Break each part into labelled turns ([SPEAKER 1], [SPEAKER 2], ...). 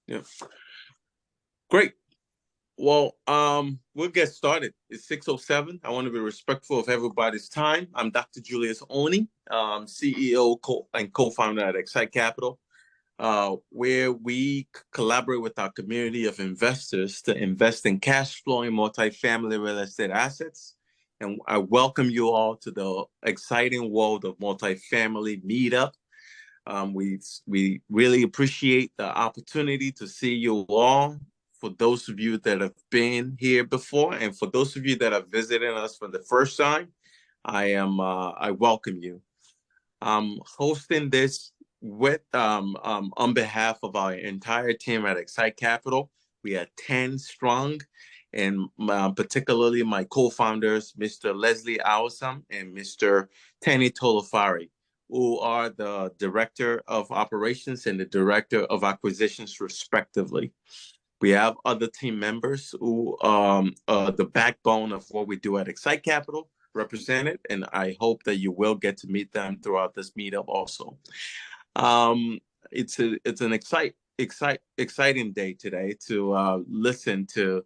[SPEAKER 1] Yeah. Great. Well, we'll get started. It's 6:07. I want to be respectful of everybody's time. I'm Dr. Julius, CEO and co-founder at XSITE Capital, where we collaborate with our community of investors to invest in cash flowing multifamily real estate assets. And I welcome you all to the exciting world of multifamily Meetup. We really appreciate the opportunity to see you all. For those of you that have been here before, and for those of you that are visiting us for the first time, I welcome you. I'm hosting this with on behalf of our entire team at XSITE Capital. We are 10 strong, and particularly my co-founders, Mr. Leslie Awesome and Mr. Tenny Tolofari, who are the Director of Operations and the Director of Acquisitions, respectively. We have other team members who are the backbone of what we do at XSITE Capital represented, and I hope that you will get to meet them throughout this meetup also. It's an exciting day today to listen to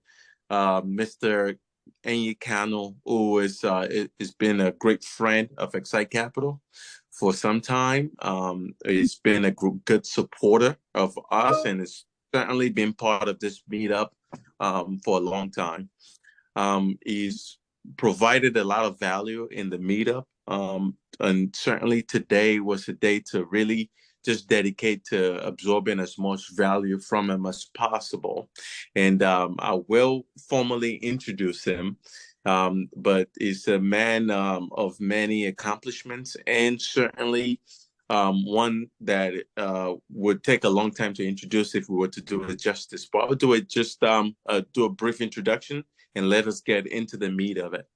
[SPEAKER 1] Mr. Enyi Kanu, who has been a great friend of XSITE Capital for some time. He's been a good supporter of us, and has certainly been part of this meetup for a long time. He's provided a lot of value in the meetup, and certainly today was a day to really just dedicate to absorbing as much value from him as possible. And I will formally introduce him, but he's a man of many accomplishments, and certainly one that would take a long time to introduce if we were to do it justice. But I'll do it just do a brief introduction and let us get into the meat of it.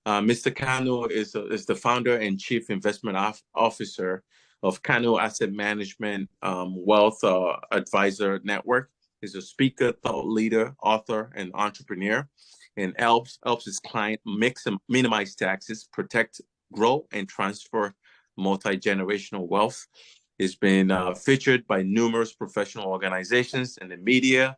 [SPEAKER 1] Mr. Kanu is the founder and chief investment officer of Kanu Asset Management Wealth Advisor Network. He's a speaker, thought leader, author, and entrepreneur, and helps his client mix and minimize taxes, protect, grow, and transfer multi-generational wealth. It's been featured by numerous professional organizations and the media,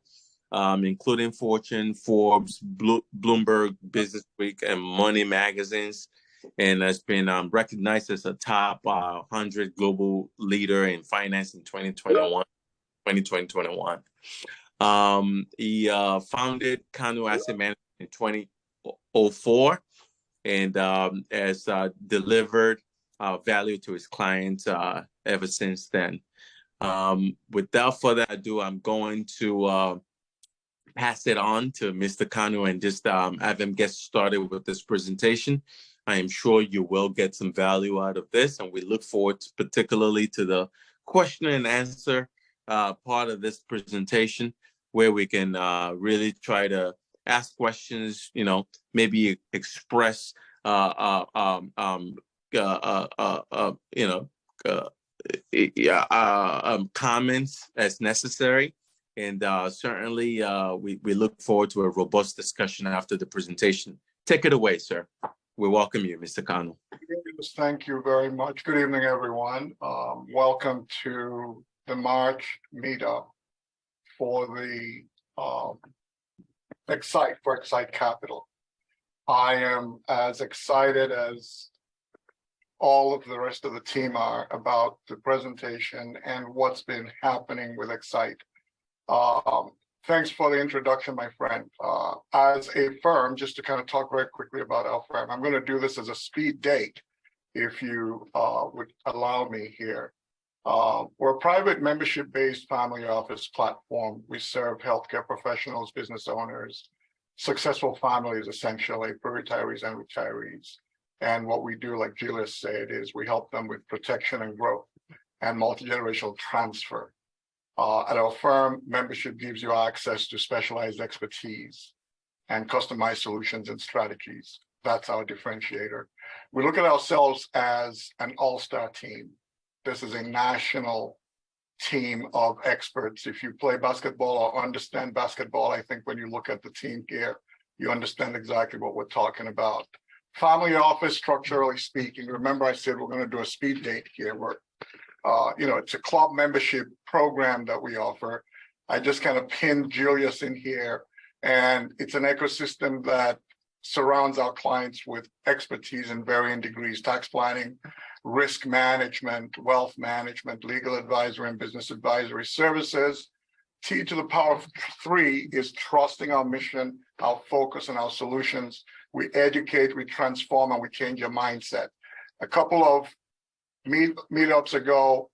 [SPEAKER 1] including Fortune, Forbes, Bloomberg, Business Week, and Money magazines, and has been recognized as a top 100 global leader in finance in 2021. He founded Kanu Asset Management in 2004 and has delivered value to his clients ever since then. Without further ado, I'm going to pass it on to Mr. Kanu and just have him get started with this presentation. I am sure you will get some value out of this, and we look forward particularly to the question and answer part of this presentation, where we can really try to ask questions, maybe express comments as necessary. And certainly we look forward to a robust discussion after the presentation. Take it away, sir. We welcome you, Mr. Kanu.
[SPEAKER 2] Thank you very much. Good evening, everyone. Welcome to the March meetup for the XSITE Capital. I am as excited as all of the rest of the team are about the presentation and what's been happening with XSITE. Thanks for the introduction, my friend. As a firm, just to kind of talk very quickly about our firm, I'm going to do this as a speed date, if you would allow me here. We're a private membership-based family office platform. We serve healthcare professionals, business owners, successful families, essentially, for retirees and retirees. And what we do, like Julius said, is we help them with protection and growth and multi-generational transfer. At our firm, membership gives you access to specialized expertise and customized solutions and strategies. That's our differentiator. We look at ourselves as an all-star team. This is a national team of experts. If you play basketball or understand basketball, I think when you look at the team here, you understand exactly what we're talking about. Family office, structurally speaking, remember I said we're going to do a speed date here. It's a club membership program that we offer. I just kind of pinned Julius in here, and it's an ecosystem that surrounds our clients with expertise in varying degrees: tax planning, risk management, wealth management, legal advisory, and business advisory services. T to the power of 3 is trusting our mission, our focus, and our solutions. We educate, we transform, and we change your mindset. A couple of meetups ago,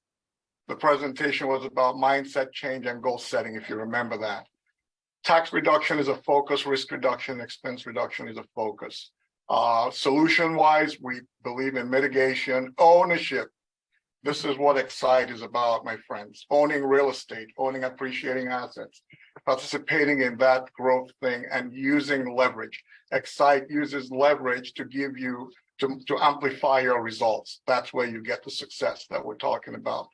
[SPEAKER 2] the presentation was about mindset change and goal setting, if you remember that. Tax reduction is a focus, risk reduction, expense reduction is a focus. Solution-wise, we believe in mitigation, ownership. This is what XSITE is about, my friends. Owning real estate, owning appreciating assets, participating in that growth thing, and using leverage. XSITE uses leverage to give you, to amplify your results. That's where you get the success that we're talking about.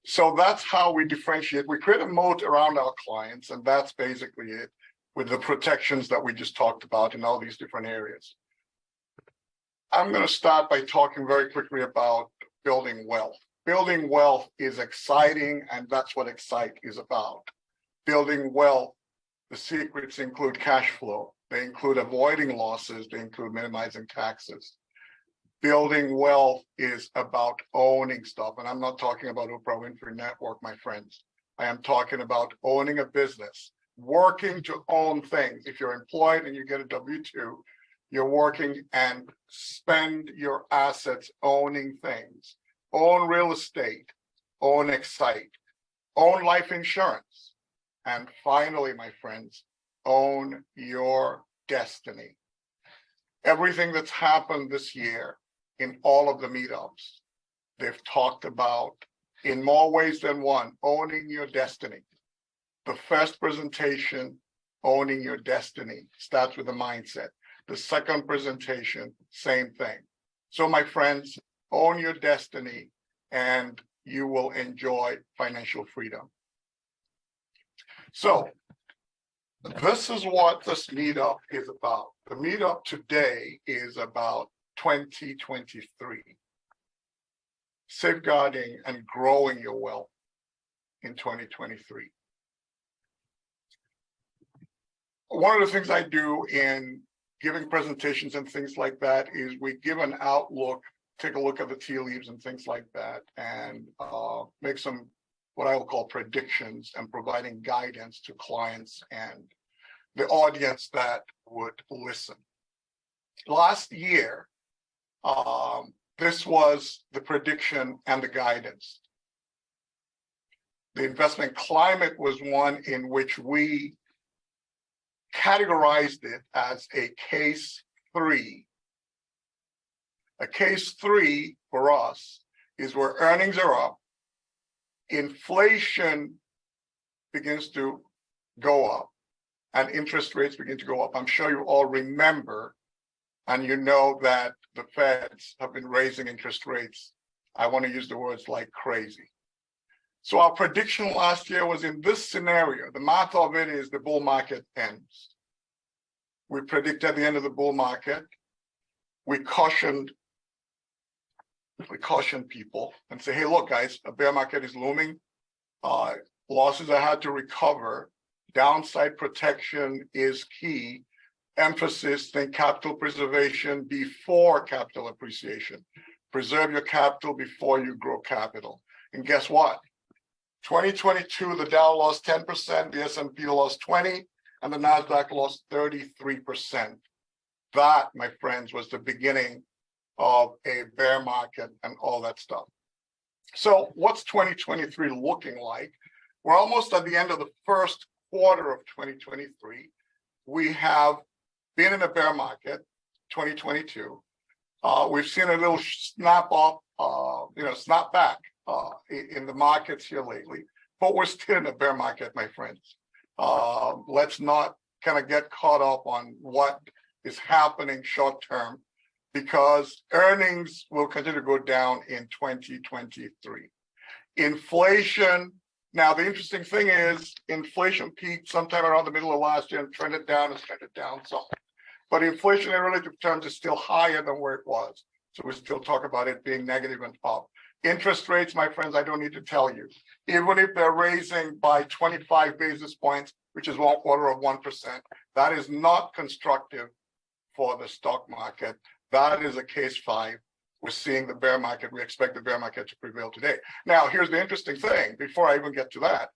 [SPEAKER 2] So that's how we differentiate. We create a moat around our clients, and that's basically it, with the protections that we just talked about in all these different areas. I'm going to start by talking very quickly about building wealth. Building wealth is exciting, and that's what XSITE is about. Building wealth, the secrets include cash flow. They include avoiding losses. They include minimizing taxes. Building wealth is about owning stuff. And I'm not talking about Oprah Winfrey Network, my friends. I am talking about owning a business, working to own things. If you're employed and you get a W-2, you're working and spend your assets owning things. Own real estate, own XSITE, own life insurance. And finally, my friends, own your destiny. Everything that's happened this year, in all of the meetups, they've talked about, in more ways than one, owning your destiny. The first presentation, owning your destiny, starts with a mindset. The second presentation, same thing. So my friends, own your destiny and you will enjoy financial freedom. So this is what this meetup is about. The meetup today is about 2023, safeguarding and growing your wealth in 2023. One of the things I do in giving presentations and things like that is we give an outlook, take a look at the tea leaves and things like that, and make some what I will call predictions and providing guidance to clients and the audience that would listen. Last year, this was the prediction and the guidance. The investment climate was one in which we categorized it as a case 3. A case 3 for us is where earnings are up, inflation begins to go up, and interest rates begin to go up. I'm sure you all remember, and you know that the Feds have been raising interest rates. I want to use the words like crazy. So our prediction last year was in this scenario. The math of it is the bull market ends. We predicted the end of the bull market. We cautioned people and say, hey, look, guys, a bear market is looming. Losses are hard to recover. Downside protection is key. Emphasis, think capital preservation before capital appreciation. Preserve your capital before you grow capital. And guess what? 2022, the Dow lost 10%, the S&P lost 20%, and the NASDAQ lost 33%. That, my friends, was the beginning of a bear market and all that stuff. So what's 2023 looking like? We're almost at the end of the first quarter of 2023. We have been in a bear market, 2022. We've seen a little snap back in the markets here lately, but we're still in a bear market, my friends. Let's not kind of get caught up on what is happening short term, because earnings will continue to go down in 2023. Inflation, now the interesting thing is inflation peaked sometime around the middle of last year and trended down some. But inflation in relative terms is still higher than where it was. So we still talk about it being negative and up. Interest rates, my friends, I don't need to tell you. Even if they're raising by 25 basis points, which is 0.25%, that is not constructive for the stock market. That is a case 5. We're seeing the bear market. We expect the bear market to prevail today. Now, here's the interesting thing, before I even get to that.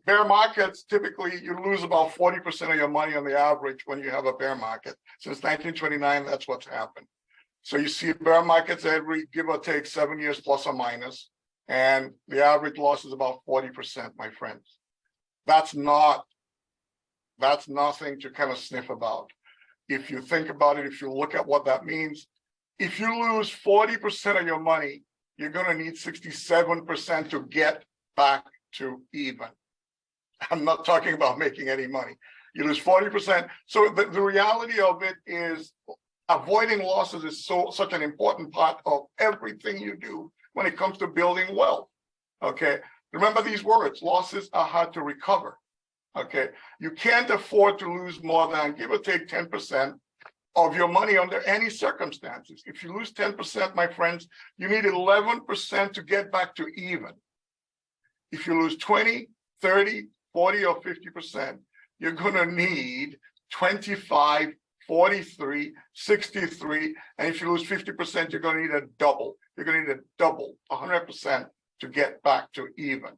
[SPEAKER 2] Bear markets, typically you lose about 40% of your money on the average when you have a bear market. Since 1929, that's what's happened. So you see bear markets every, give or take, 7 years plus or minus, and the average loss is about 40%, my friends. That's nothing to kind of sniff about. If you think about it, if you look at what that means, if you lose 40% of your money, you're going to need 67% to get back to even. I'm not talking about making any money. You lose 40%. So the reality of it is avoiding losses is such an important part of everything you do when it comes to building wealth. Okay, remember these words: losses are hard to recover. Okay, you can't afford to lose more than, give or take, 10% of your money under any circumstances. If you lose 10%, my friends, you need 11% to get back to even. If you lose 20, 30, 40, or 50%, you're going to need 25, 43, 63, and if you lose 50%, you're going to need a double. You're going to need a double, 100%, to get back to even.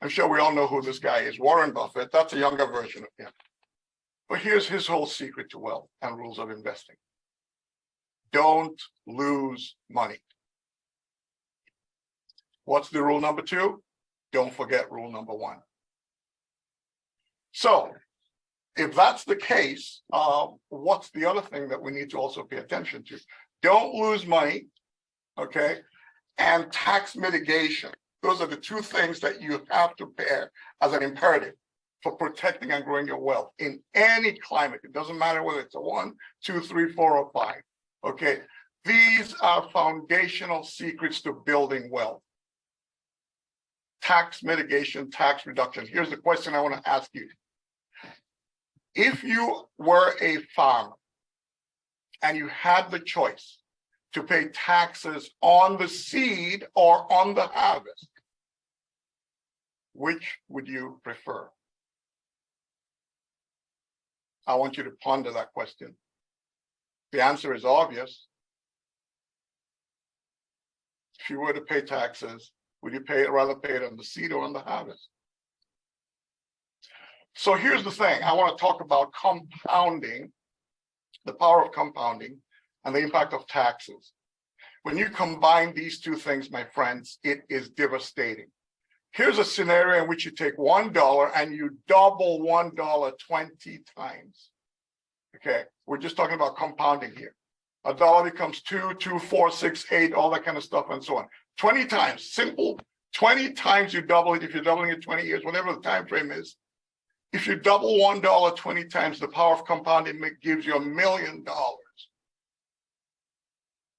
[SPEAKER 2] I'm sure we all know who this guy is, Warren Buffett. That's a younger version of him. But here's his whole secret to wealth and rules of investing. Don't lose money. What's the rule number 2? Don't forget rule number 1. So, if that's the case, what's the other thing that we need to also pay attention to? Don't lose money, okay? And tax mitigation. Those are the 2 things that you have to bear as an imperative for protecting and growing your wealth in any climate. It doesn't matter whether it's a 1, 2, 3, 4, or 5, okay? These are foundational secrets to building wealth. Tax mitigation, tax reduction. Here's the question I want to ask you. If you were a farmer and you had the choice to pay taxes on the seed or on the harvest, which would you prefer? I want you to ponder that question. The answer is obvious. If you were to pay taxes, would you rather pay it on the seed or on the harvest? So here's the thing. I want to talk about compounding, the power of compounding, and the impact of taxes. When you combine these 2 things, my friends, it is devastating. Here's a scenario in which you take $1 and you double $1 20 times. Okay, we're just talking about compounding here. $1 becomes 2, 2, 4, 6, 8, all that kind of stuff, and so on. 20 times, simple. 20 times you double it. If you're doubling it 20 years, whatever the time frame is. If you double $1 20 times, the power of compounding gives you $1 million.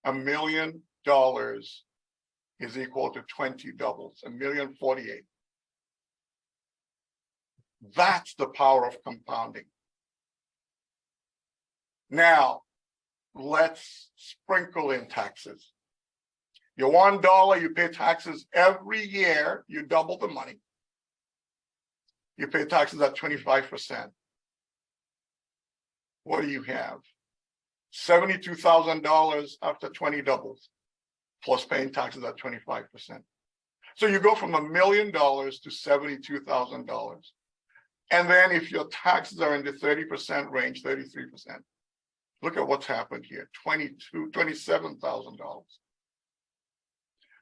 [SPEAKER 2] $1 million is equal to 20 doubles, 1,048,000. That's the power of compounding. Now, let's sprinkle in taxes. Your $1, you pay taxes every year, you double the money. You pay taxes at 25%. What do you have? $72,000 after 20 doubles, plus paying taxes at 25%. So you go from $1 million to $72,000. And then if your taxes are in the 30% range, 33%, look at what's happened here, $27,000.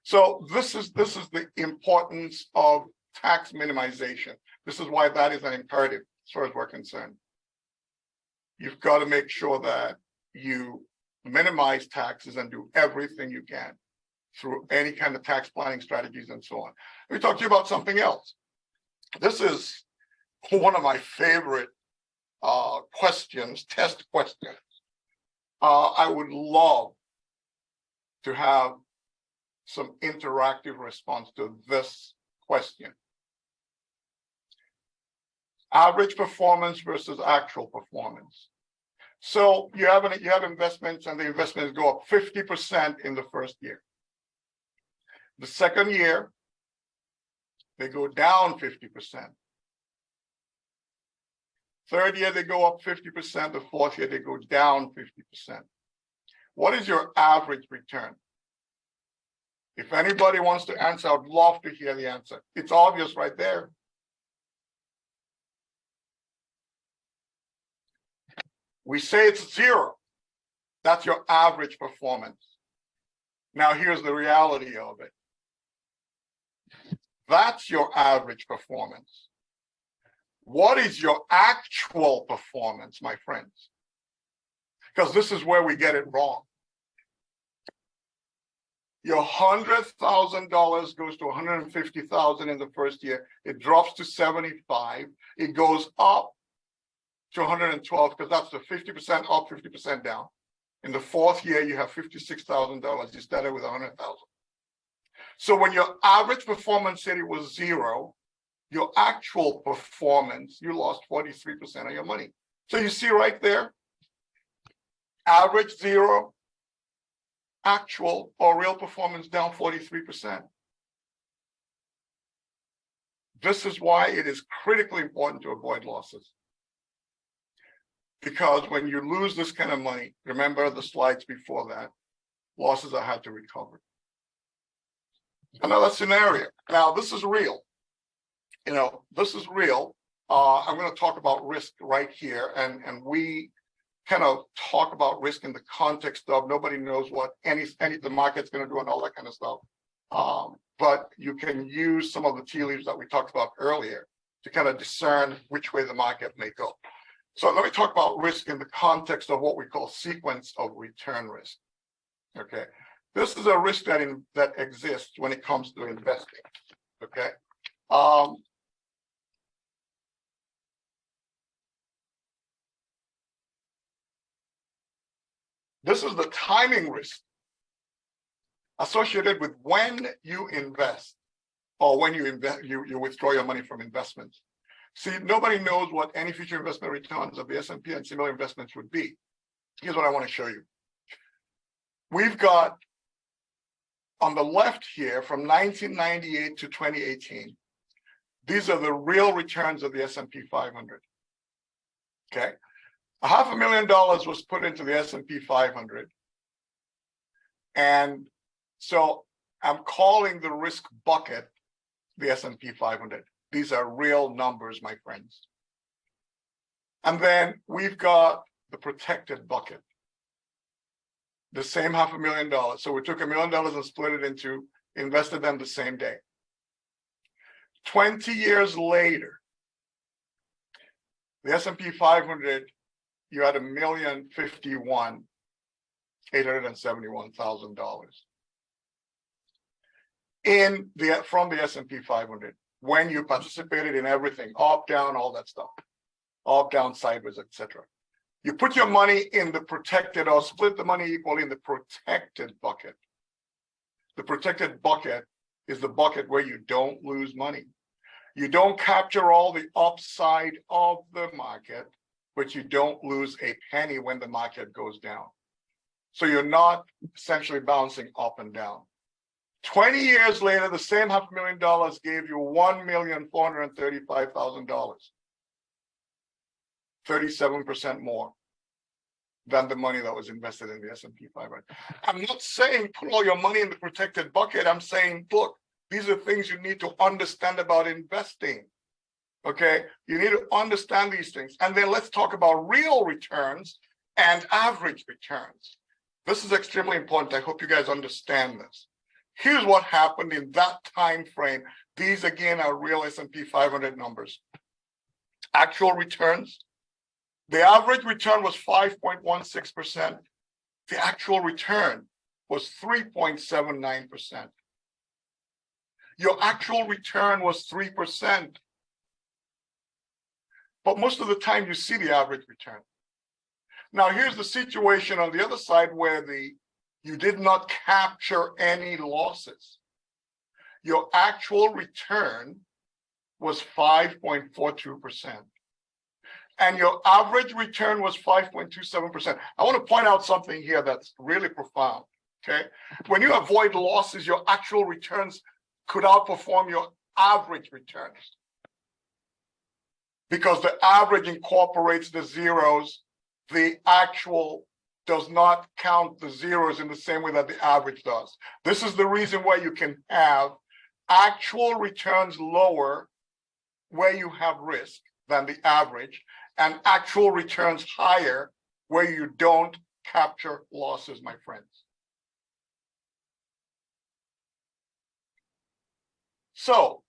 [SPEAKER 2] So this is the importance of tax minimization. This is why that is an imperative as far as we're concerned. You've got to make sure that you minimize taxes and do everything you can through any kind of tax planning strategies and so on. Let me talk to you about something else. This is one of my favorite test questions. I would love to have some interactive response to this question. Average performance versus actual performance. So you have investments and the investments go up 50% in the first year. The second year, they go down 50%. Third year, they go up 50%. The fourth year, they go down 50%. What is your average return? If anybody wants to answer, I'd love to hear the answer. It's obvious right there. We say it's 0. That's your average performance. Now, here's the reality of it. That's your average performance. What is your actual performance, my friends? Because this is where we get it wrong. Your $100,000 goes to $150,000 in the first year. It drops to 75. It goes up to 112 because that's the 50% up, 50% down. In the fourth year, you have $56,000. You started with 100,000. So when your average performance said it was 0, your actual performance, you lost 43% of your money. So you see right there, average 0, actual or real performance down 43%. This is why it is critically important to avoid losses. Because when you lose this kind of money, remember the slides before that, losses are hard to recover. Another scenario. Now, this is real. This is real. I'm going to talk about risk right here. And we kind of talk about risk in the context of nobody knows what the market's going to do and all that kind of stuff. But you can use some of the tea leaves that we talked about earlier to kind of discern which way the market may go. So let me talk about risk in the context of what we call sequence of return risk. Okay, this is a risk that exists when it comes to investing. Okay. This is the timing risk associated with when you invest or when you withdraw your money from investments. See, nobody knows what any future investment returns of the S&P and similar investments would be. Here's what I want to show you. We've got on the left here from 1998 to 2018. These are the real returns of the S&P 500. Okay. $500,000 was put into the S&P 500. And so I'm calling the risk bucket the S&P 500. These are real numbers, my friends. And then we've got the protected bucket. The same $500,000. So we took $1 million and split it into, invested them the same day. 20 years later, the S&P 500, you had $1,051,871,000 from the S&P 500 when you participated in everything, up, down, all that stuff, up, down, sideways, etc. You put your money in the protected or split the money equally in the protected bucket. The protected bucket is the bucket where you don't lose money. You don't capture all the upside of the market, but you don't lose a penny when the market goes down. So you're not essentially bouncing up and down. 20 years later, the same $500,000 gave you $1,435,000. 37% more than the money that was invested in the S&P 500. I'm not saying put all your money in the protected bucket. I'm saying, look, these are things you need to understand about investing. Okay, you need to understand these things. And then let's talk about real returns and average returns. This is extremely important. I hope you guys understand this. Here's what happened in that time frame. These again are real S&P 500 numbers. Actual returns. The average return was 5.16%. The actual return was 3.79%. Your actual return was 3%. But most of the time you see the average return. Now here's the situation on the other side where you did not capture any losses. Your actual return was 5.42%. And your average return was 5.27%. I want to point out something here that's really profound. Okay. When you avoid losses, your actual returns could outperform your average returns because the average incorporates the zeros. The actual does not count the zeros in the same way that the average does. This is the reason why you can have actual returns lower where you have risk than the average, and actual returns higher where you don't capture losses, my friends. So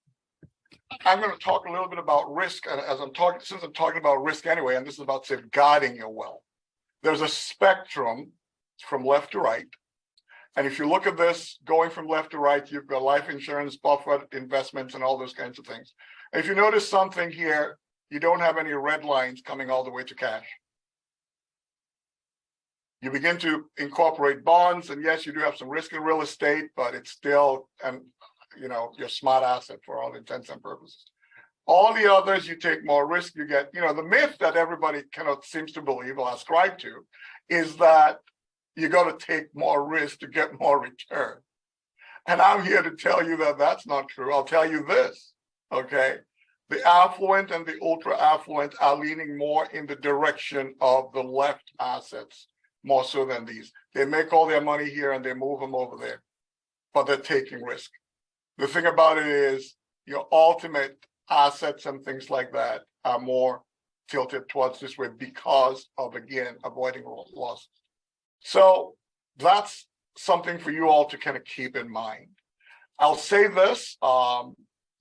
[SPEAKER 2] I'm going to talk a little bit about risk, and since I'm talking about risk anyway, and this is about safeguarding your wealth. There's a spectrum from left to right. And if you look at this, going from left to right, you've got life insurance, buffer investments, and all those kinds of things. And if you notice something here, you don't have any red lines coming all the way to cash. You begin to incorporate bonds, and yes, you do have some risk in real estate, but it's still, your smart asset for all intents and purposes. All the others, you take more risk, you get, the myth that everybody kind of seems to believe or ascribe to is that you got to take more risk to get more return. And I'm here to tell you that that's not true. I'll tell you this, okay? The affluent and the ultra affluent are leaning more in the direction of the left assets, more so than these. They make all their money here and they move them over there, but they're taking risk. The thing about it is your ultimate assets and things like that are more tilted towards this way because of, again, avoiding losses. So that's something for you all to kind of keep in mind. I'll say this, one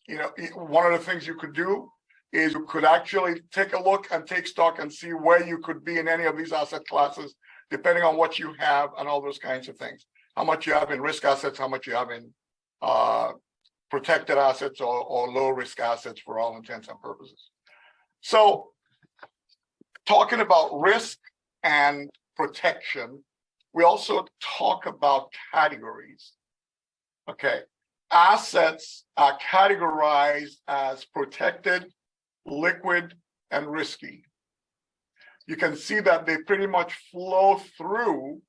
[SPEAKER 2] of the things you could do is you could actually take a look and take stock and see where you could be in any of these asset classes, depending on what you have and all those kinds of things. How much you have in risk assets, how much you have in protected assets or low risk assets for all intents and purposes. So talking about risk and protection, we also talk about categories. Okay, assets are categorized as protected, liquid, and risky. You can see that they pretty much flow through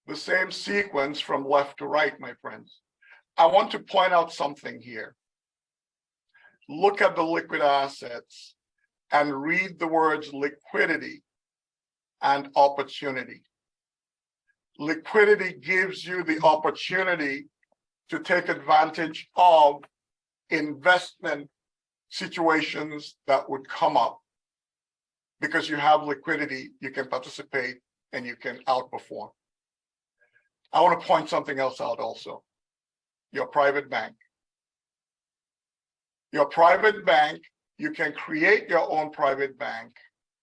[SPEAKER 2] the same sequence from left to right, my friends. I want to point out something here. Look at the liquid assets and read the words liquidity and opportunity. Liquidity gives you the opportunity to take advantage of investment situations that would come up. Because you have liquidity, you can participate and you can outperform. I want to point something else out also. Your private bank. Your private bank, you can create your own private bank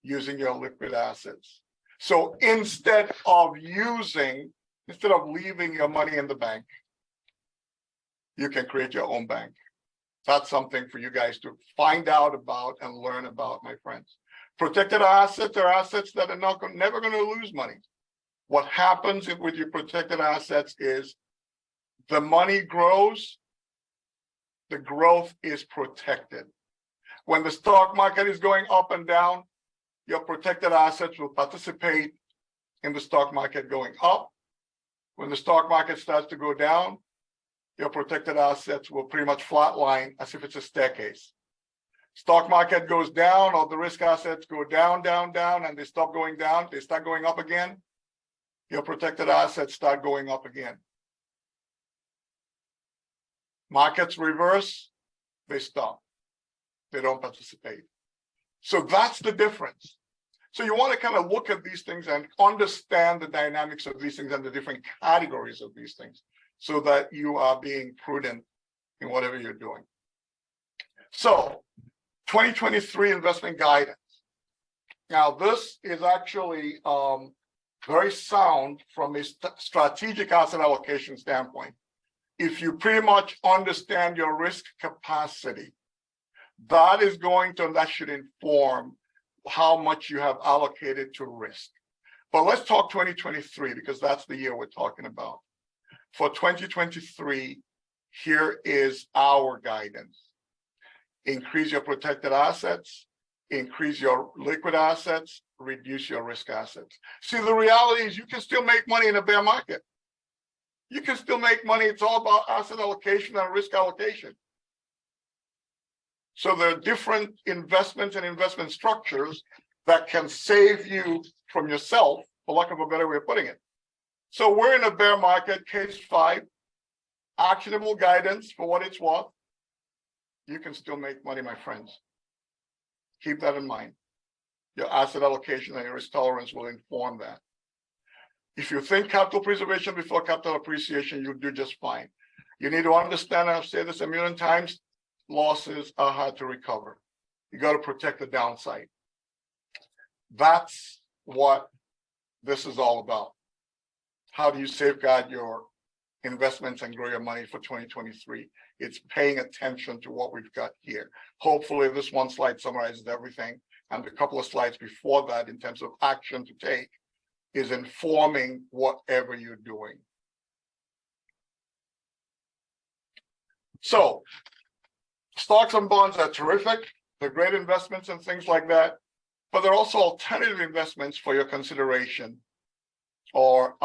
[SPEAKER 2] using your liquid assets. So instead of leaving your money in the bank, you can create your own bank. That's something for you guys to find out about and learn about, my friends. Protected assets are assets that are never going to lose money. What happens with your protected assets is the money grows, the growth is protected. When the stock market is going up and down, your protected assets will participate in the stock market going up. When the stock market starts to go down, your protected assets will pretty much flatline as if it's a staircase. Stock market goes down, all the risk assets go down, down, down, and they stop going down, they start going up again. Your protected assets start going up again. Markets reverse, they stop. They don't participate. So that's the difference. So you want to kind of look at these things and understand the dynamics of these things and the different categories of these things so that you are being prudent in whatever you're doing. So 2023 investment guidance. Now, this is actually very sound from a strategic asset allocation standpoint. If you pretty much understand your risk capacity, that should inform how much you have allocated to risk. But let's talk 2023 because that's the year we're talking about. For 2023, here is our guidance. Increase your protected assets, increase your liquid assets, reduce your risk assets. See, the reality is you can still make money in a bear market. You can still make money. It's all about asset allocation and risk allocation. So there are different investments and investment structures that can save you from yourself, for lack of a better way of putting it. So we're in a bear market, case 5, actionable guidance for what it's worth. You can still make money, my friends. Keep that in mind. Your asset allocation and your risk tolerance will inform that. If you think capital preservation before capital appreciation, you'll do just fine. You need to understand, and I've said this a million times, losses are hard to recover. You got to protect the downside. That's what this is all about. How do you safeguard your investments and grow your money for 2023? It's paying attention to what we've got here. Hopefully this one slide summarizes everything, and a couple of slides before that in terms of action to take is informing whatever you're doing. So stocks and bonds are terrific. They're great investments and things like that, but they're also alternative investments for your consideration, or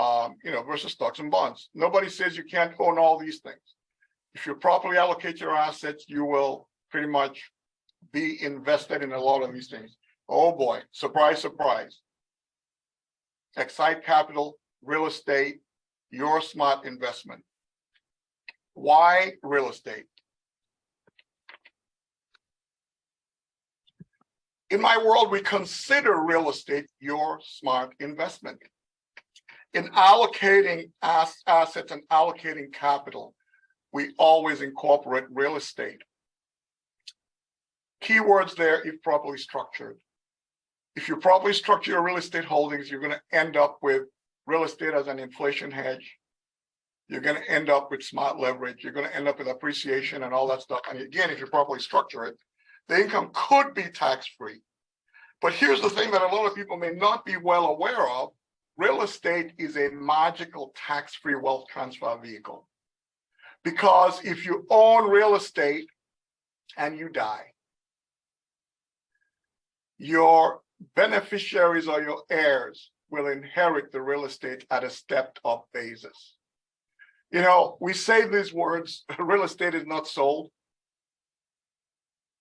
[SPEAKER 2] versus stocks and bonds. Nobody says you can't own all these things. If you properly allocate your assets, you will pretty much be invested in a lot of these things. Oh boy, surprise, surprise. XSITE Capital, real estate, your smart investment. Why real estate? In my world, we consider real estate your smart investment. In allocating assets and allocating capital, we always incorporate real estate. Keywords there, if properly structured. If you properly structure your real estate holdings, you're going to end up with real estate as an inflation hedge. You're going to end up with smart leverage. You're going to end up with appreciation and all that stuff. And again, if you properly structure it, the income could be tax-free. But here's the thing that a lot of people may not be well aware of. Real estate is a magical tax-free wealth transfer vehicle. Because if you own real estate and you die, your beneficiaries or your heirs will inherit the real estate at a stepped-up basis. You know, we say these words, real estate is not sold.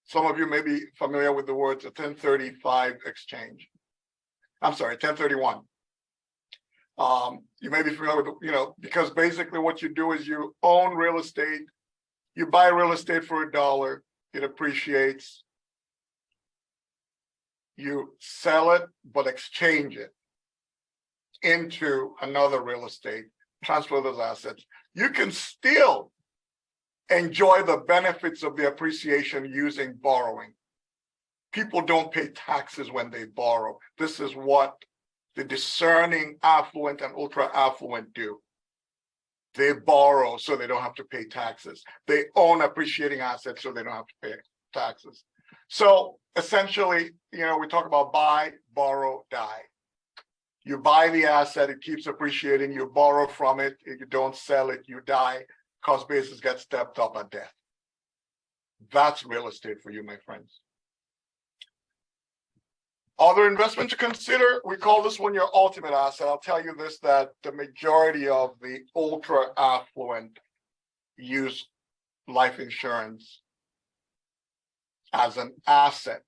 [SPEAKER 2] Some of you may be familiar with the words, a 1035 exchange. I'm sorry, 1031. You may be familiar with, because basically what you do is you own real estate, you buy real estate for $1, it appreciates. You sell it, but exchange it into another real estate, transfer those assets. You can still enjoy the benefits of the appreciation using borrowing. People don't pay taxes when they borrow. This is what the discerning affluent and ultra affluent do. They borrow so they don't have to pay taxes. They own appreciating assets so they don't have to pay taxes. So essentially, we talk about buy, borrow, die. You buy the asset, it keeps appreciating. You borrow from it, you don't sell it, you die. Cost basis gets stepped up at death. That's real estate for you, my friends. Other investment to consider, we call this one your ultimate asset. I'll tell you this, that the majority of the ultra affluent use life insurance as an asset.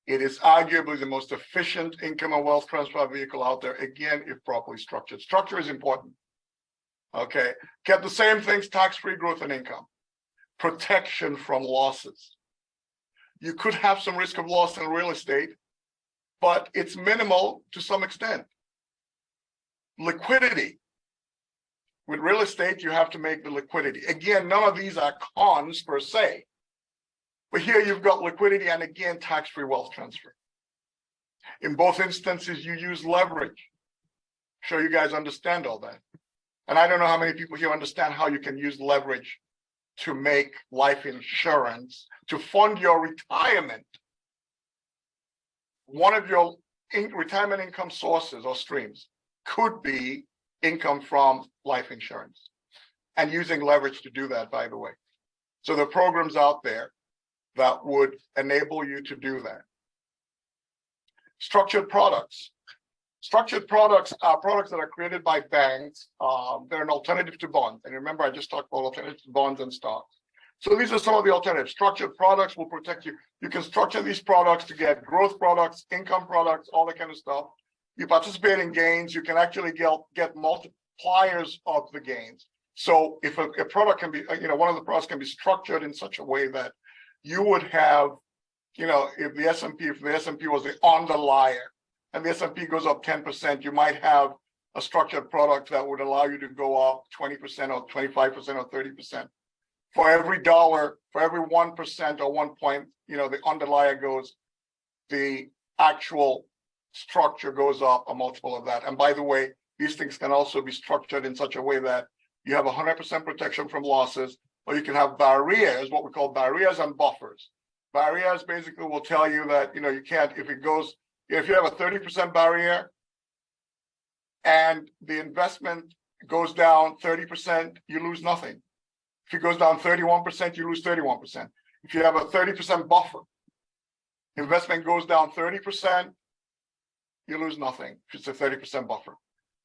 [SPEAKER 2] It is arguably the most efficient income and wealth transfer vehicle out there, again, if properly structured. Structure is important. Okay, get the same things, tax-free growth and income, protection from losses. You could have some risk of loss in real estate, but it's minimal to some extent. Liquidity. With real estate, you have to make the liquidity. Again, none of these are cons per se, but here you've got liquidity and again, tax-free wealth transfer. In both instances, you use leverage. Sure, you guys understand all that. And I don't know how many people here understand how you can use leverage to make life insurance, to fund your retirement. One of your retirement income sources or streams could be income from life insurance, and using leverage to do that, by the way. So there are programs out there that would enable you to do that. Structured products. Structured products are products that are created by banks. They're an alternative to bonds. And remember, I just talked about alternatives to bonds and stocks. So these are some of the alternatives. Structured products will protect you. You can structure these products to get growth products, income products, all that kind of stuff. You participate in gains. You can actually get multipliers of the gains. So if a product can be, one of the products can be structured in such a way that you would have, if the S&P was the underlier and the S&P goes up 10%, you might have a structured product that would allow you to go up 20% or 25% or 30%. For every dollar, for every 1% or 1 point, the underlier goes, the actual structure goes up a multiple of that. And by the way, these things can also be structured in such a way that you have 100% protection from losses, or you can have barriers, what we call barriers and buffers. Barriers basically will tell you that, you can't, if you have a 30% barrier and the investment goes down 30%, you lose nothing. If it goes down 31%, you lose 31%. If you have a 30% buffer, investment goes down 30%, you lose nothing if it's a 30% buffer.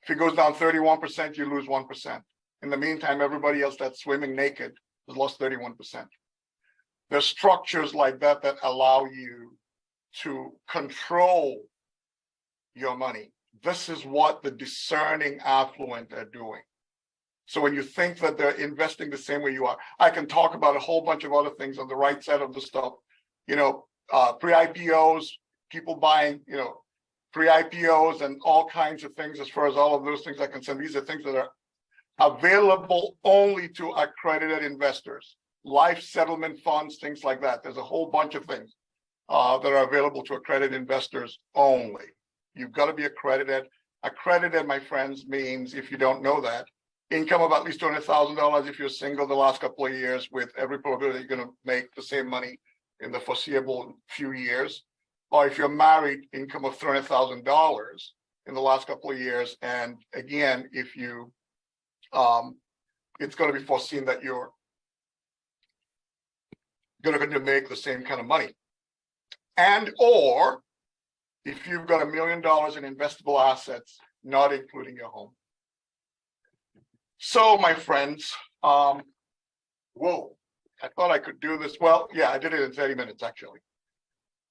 [SPEAKER 2] If it goes down 31%, you lose 1%. In the meantime, everybody else that's swimming naked has lost 31%. There's structures like that that allow you to control your money. This is what the discerning affluent are doing. So when you think that they're investing the same way you are, I can talk about a whole bunch of other things on the right side of the stuff. Pre-IPOs, people buying, pre-IPOs and all kinds of things. As far as all of those things are concerned, these are things that are available only to accredited investors, life settlement funds, things like that. There's a whole bunch of things that are available to accredited investors only. You've got to be accredited. Accredited, my friends, means, if you don't know that, income of at least $200,000 if you're single the last couple of years, with every probability you're going to make the same money in the foreseeable few years. Or if you're married, income of $300,000 in the last couple of years. And again, if you, it's going to be foreseen that you're going to make the same kind of money. And or if you've got $1 million in investable assets, not including your home. So, my friends, whoa, I thought I could do this. Well, yeah, I did it in 30 minutes, actually.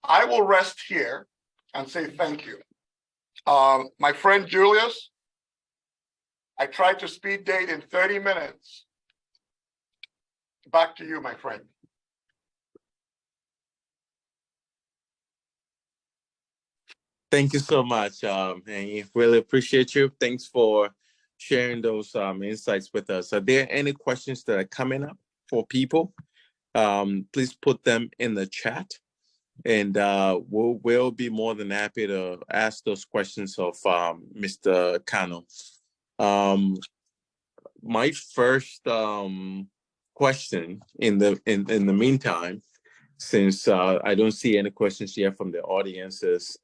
[SPEAKER 2] I will rest here and say thank you. My friend Julius, I tried to speed date in 30 minutes. Back to you, my friend.
[SPEAKER 1] Thank you so much, Tenny. Really appreciate you. Thanks for sharing those insights with us. Are there any questions that are coming up for people? Please put them in the chat, and we'll be more than happy to ask those questions of Mr. Kano. My first question in the meantime, since I don't see any questions yet from the audience, is,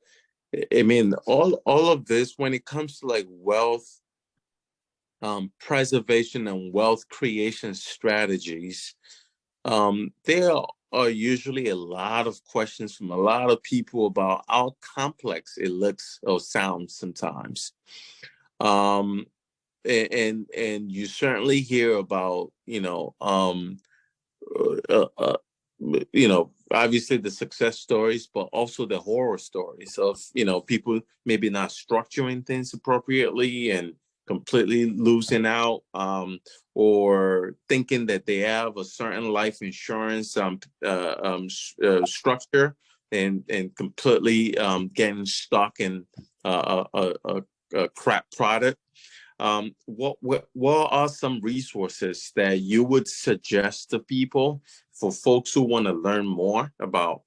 [SPEAKER 1] I mean, all of this, when it comes to like wealth preservation and wealth creation strategies, there are usually a lot of questions from a lot of people about how complex it looks or sounds sometimes. And you certainly hear about, obviously the success stories, but also the horror stories of, people maybe not structuring things appropriately and completely losing out, or thinking that they have a certain life insurance structure and completely getting stuck in a crap product. What are some resources that you would suggest to people for folks who want to learn more about,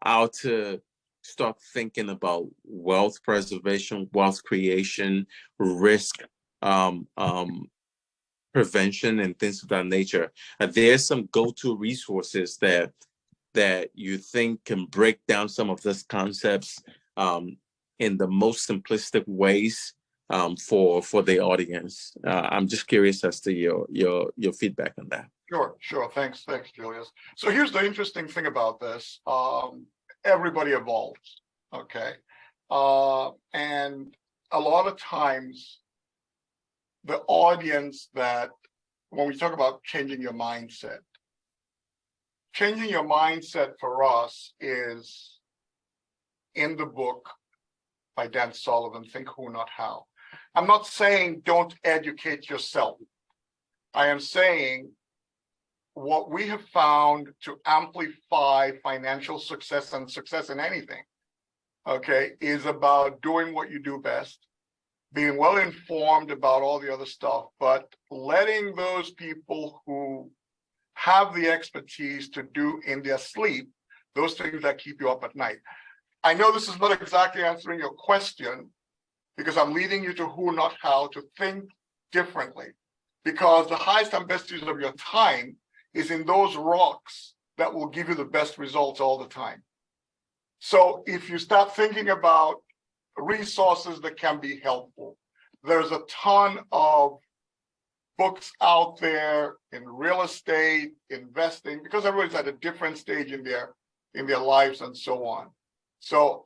[SPEAKER 1] how to start thinking about wealth preservation, wealth creation, risk prevention, and things of that nature? There's some go-to resources that you think can break down some of these concepts in the most simplistic ways for the audience. I'm just curious as to your feedback on that.
[SPEAKER 2] Sure. Thanks, Julius. So here's the interesting thing about this. Everybody evolves, okay? And a lot of times the audience that, when we talk about changing your mindset for us is in the book by Dan Sullivan, Think Who, Not How. I'm not saying don't educate yourself. I am saying what we have found to amplify financial success and success in anything, okay, is about doing what you do best, being well informed about all the other stuff, but letting those people who have the expertise to do in their sleep those things that keep you up at night. I know this is not exactly answering your question because I'm leading you to who, not how, to think differently. Because the highest and best use of your time is in those rocks that will give you the best results all the time. So if you start thinking about resources that can be helpful, there's a ton of books out there in real estate, investing, because everybody's at a different stage in their lives and so on. So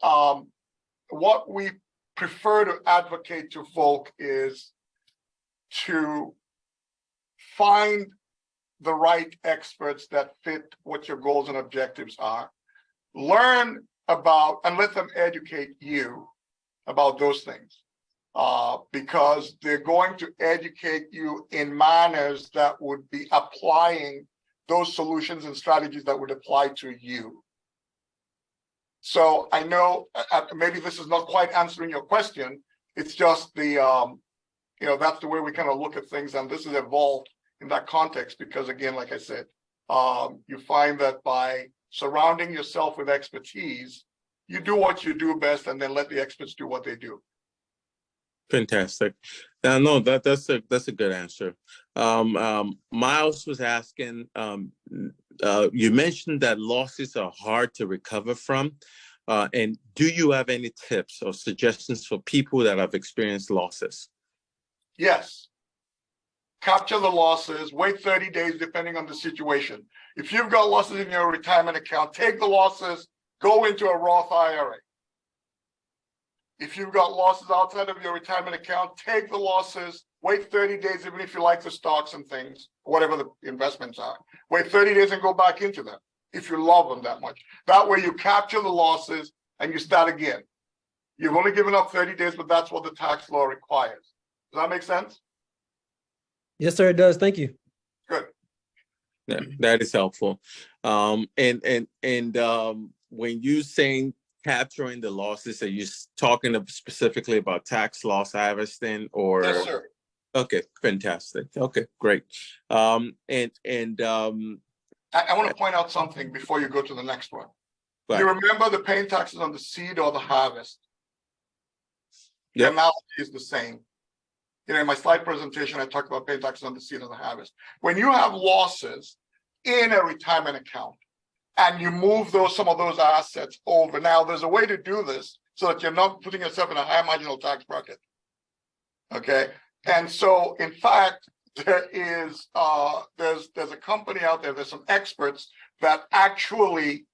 [SPEAKER 2] what we prefer to advocate to folk is to find the right experts that fit what your goals and objectives are. Learn about and let them educate you about those things, because they're going to educate you in manners that would be applying those solutions and strategies that would apply to you. So I know maybe this is not quite answering your question. It's just the, that's the way we kind of look at things. And this has evolved in that context because, again, like I said, you find that by surrounding yourself with expertise, you do what you do best and then let the experts do what they do.
[SPEAKER 1] Fantastic. No, that's a good answer. Miles was asking, you mentioned that losses are hard to recover from. And do you have any tips or suggestions for people that have experienced losses? Yes.
[SPEAKER 2] Capture the losses, wait 30 days depending on the situation. If you've got losses in your retirement account, take the losses, go into a Roth IRA. If you've got losses outside of your retirement account, take the losses, wait 30 days, even if you like the stocks and things, whatever the investments are. Wait 30 days and go back into them if you love them that much. That way you capture the losses and you start again. You've only given up 30 days, but that's what the tax law requires. Does that make sense?
[SPEAKER 3] Yes, sir, it does. Thank you.
[SPEAKER 2] Good.
[SPEAKER 1] Yeah, that is helpful. And when you saying capturing the losses, are you talking specifically about tax loss harvesting or?
[SPEAKER 2] Yes, sir.
[SPEAKER 1] Okay, fantastic. Okay, great. I
[SPEAKER 2] want to point out something before you go to the next one.
[SPEAKER 1] Right.
[SPEAKER 2] You remember the paying taxes on the seed or the harvest?
[SPEAKER 1] Yep.
[SPEAKER 2] The analogy is the same. In my slide presentation, I talked about paying taxes on the seed and the harvest. When you have losses in a retirement account and you move some of those assets over, now there's a way to do this so that you're not putting yourself in a high marginal tax bracket. Okay, and so in fact, there is there's a company out there. There's some experts that actually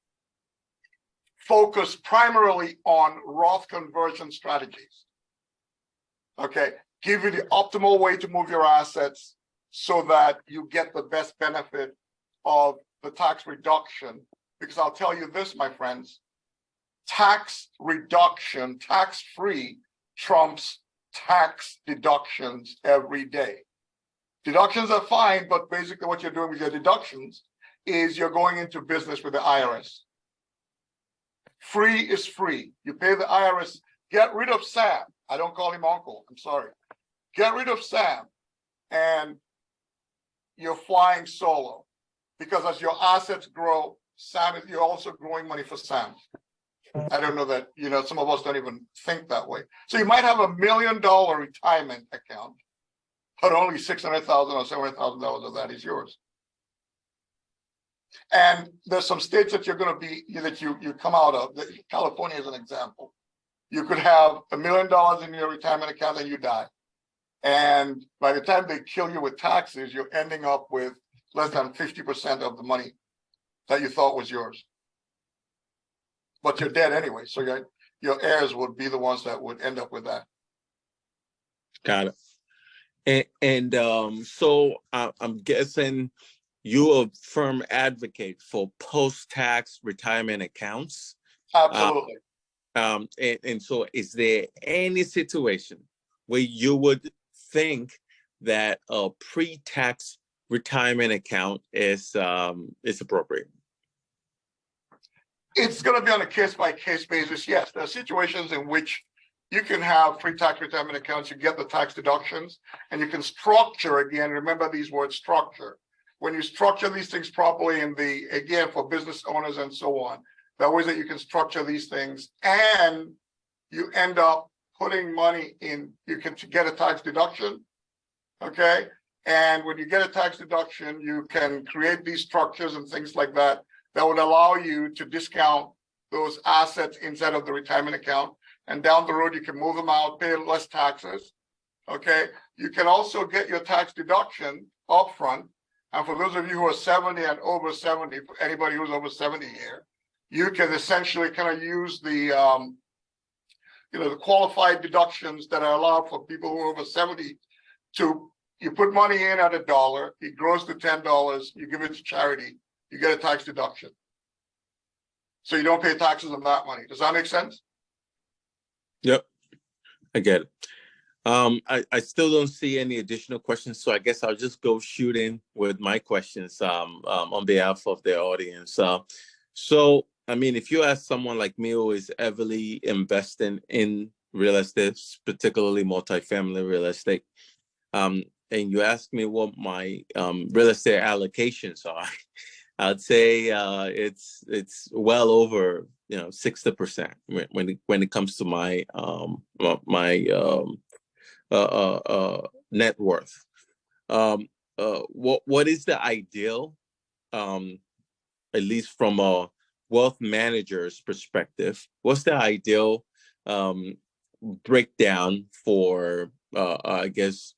[SPEAKER 2] focus primarily on Roth conversion strategies. Okay. Give you the optimal way to move your assets so that you get the best benefit of the tax reduction. Because I'll tell you this, my friends, tax reduction, tax-free trumps tax deductions every day. Deductions are fine, but basically what you're doing with your deductions is you're going into business with the IRS. Free is free. You pay the IRS. Get rid of Sam. I don't call him uncle. I'm sorry. Get rid of Sam and you're flying solo, because as your assets grow, you're also growing money for Sam. I don't know that, some of us don't even think that way. So you might have $1 million retirement account, but only $600,000 or $700,000 of that is yours. And there's some states that you're going to be, that you come out of. California is an example. You could have $1 million in your retirement account and you die. And by the time they kill you with taxes, you're ending up with less than 50% of the money that you thought was yours. But you're dead anyway. So your heirs would be the ones that would end up with that.
[SPEAKER 1] Got it. So I'm guessing you're a firm advocate for post-tax retirement accounts.
[SPEAKER 2] Absolutely.
[SPEAKER 1] And so is there any situation where you would think that a pre-tax retirement account is appropriate?
[SPEAKER 2] It's going to be on a case-by-case basis. Yes, there are situations in which you can have pre-tax retirement accounts, you get the tax deductions, and you can structure, again, remember these words, structure. When you structure these things properly again, for business owners and so on, there are ways that you can structure these things, and you end up putting money in, you can get a tax deduction, okay? And when you get a tax deduction, you can create these structures and things like that that would allow you to discount those assets inside of the retirement account. And down the road, you can move them out, pay less taxes, okay? You can also get your tax deduction upfront. And for those of you who are 70 and over 70, for anybody who's over 70 here, you can essentially kind of use the the qualified deductions that are allowed for people who are over 70 to, you put money in at $1, it grows to $10, you give it to charity, you get a tax deduction. So you don't pay taxes on that money. Does that make sense?
[SPEAKER 1] Yep, I get it. I still don't see any additional questions, so I guess I'll just go shoot in with my questions on behalf of the audience. So, I mean, if you ask someone like me who is heavily investing in real estate, particularly multifamily real estate, and you ask me what my real estate allocations are, I'd say it's well over 60% when it comes to my net worth. What is the ideal, at least from a wealth manager's perspective? What's the ideal breakdown for I guess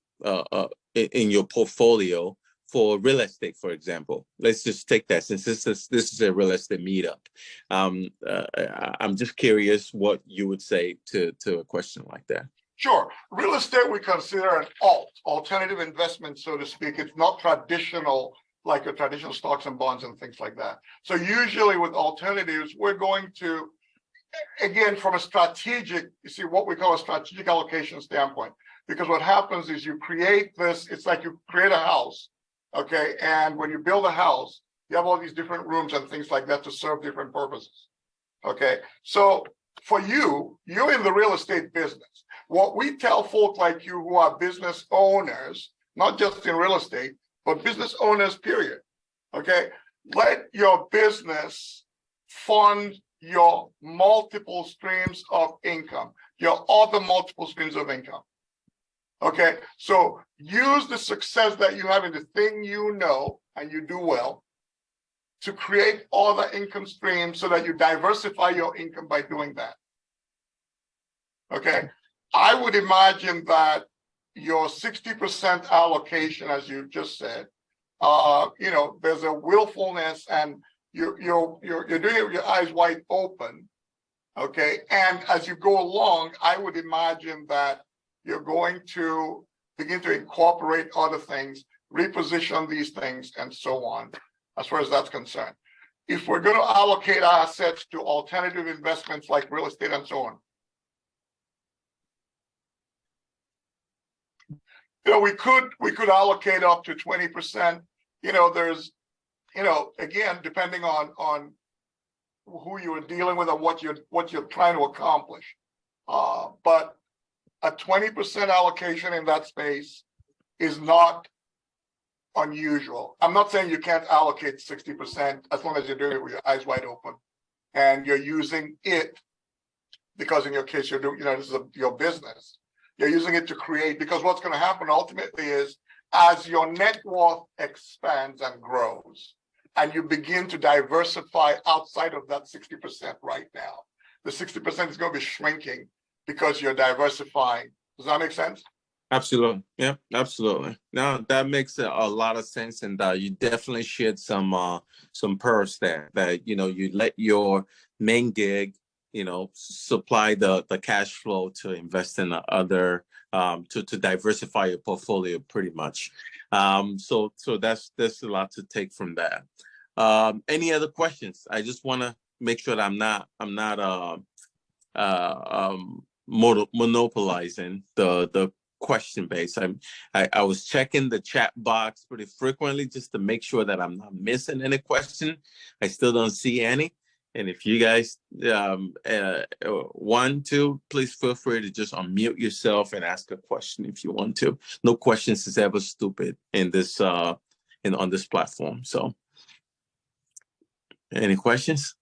[SPEAKER 1] in your portfolio for real estate, for example? Let's just take that, since this is a real estate meetup. I'm just curious what you would say to a question like that.
[SPEAKER 2] Sure. Real estate we consider an alternative investment, so to speak. It's not traditional, like a traditional stocks and bonds and things like that. So usually with alternatives, we're going to, again, from a strategic, you see what we call a strategic allocation standpoint, because what happens is you create this, it's like you create a house, okay? And when you build a house, you have all these different rooms and things like that to serve different purposes, okay? So for you're in the real estate business. What we tell folk like you who are business owners, not just in real estate, but business owners, period, okay? Let your business fund your multiple streams of income, your other multiple streams of income, okay? So use the success that you have in the thing you know and you do well to create other income streams so that you diversify your income by doing that, okay? I would imagine that your 60% allocation, as you just said, there's a willfulness and you're doing it with your eyes wide open, okay? And as you go along, I would imagine that you're going to begin to incorporate other things, reposition these things, and so on, as far as that's concerned. If we're going to allocate assets to alternative investments like real estate and so on, we could allocate up to 20%. There's, again, depending on who you are dealing with and what you're trying to accomplish. But a 20% allocation in that space is not unusual. I'm not saying you can't allocate 60% as long as you're doing it with your eyes wide open and you're using it, because in your case you're doing, this is your business. You're using it to create, because what's going to happen ultimately is as your net worth expands and grows and you begin to diversify outside of that 60% right now, the 60% is going to be shrinking because you're diversifying. Does that make sense?
[SPEAKER 1] Absolutely. Yeah, absolutely. Now that makes a lot of sense, and you definitely shared some pearls there that you let your main gig supply the cash flow to invest in other to diversify your portfolio pretty much. So that's a lot to take from that. Any other questions? I just want to make sure that I'm not monopolizing the question base. I was checking the chat box pretty frequently just to make sure that I'm not missing any question. I still don't see any. And if you guys want to, please feel free to just unmute yourself and ask a question if you want to. No questions is ever stupid in this on this platform. So, any questions?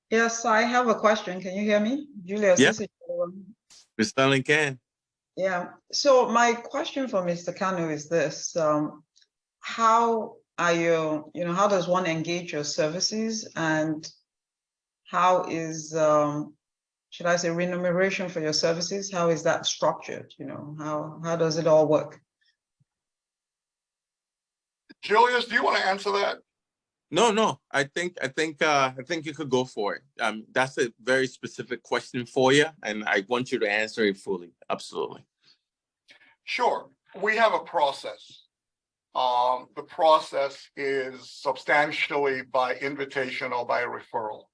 [SPEAKER 4] Yes, I have a question. Can you hear me, Julius?
[SPEAKER 1] Yeah, Mr. Sterling can.
[SPEAKER 4] Yeah. So my question for Mr. Kanu is this: how are you? How does one engage your services, and how is should I say remuneration for your services? How is that structured? How does it all work?
[SPEAKER 2] Julius, do you want to answer that?
[SPEAKER 1] No. I think you could go for it. That's a very specific question for you, and I want you to answer it fully. Absolutely.
[SPEAKER 2] Sure. We have a process. The process is substantially by invitation or by referral.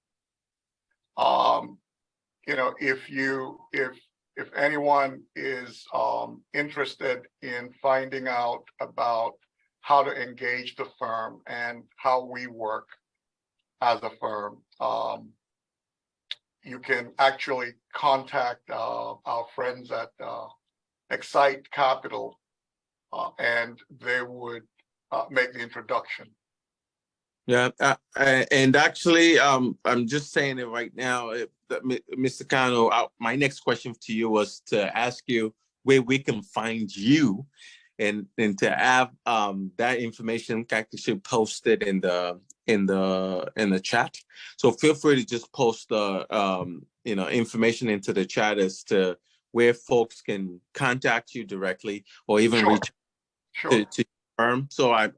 [SPEAKER 2] If anyone is interested in finding out about how to engage the firm and how we work as a firm, you can actually contact our friends at XSITE Capital, and they would make the introduction.
[SPEAKER 1] Yeah, and actually, I'm just saying it right now, Mr. Kano. My next question to you was to ask you where we can find you, and to have that information actually posted in the chat. So feel free to just post the information into the chat as to where folks can contact you directly or even reach to firm. So I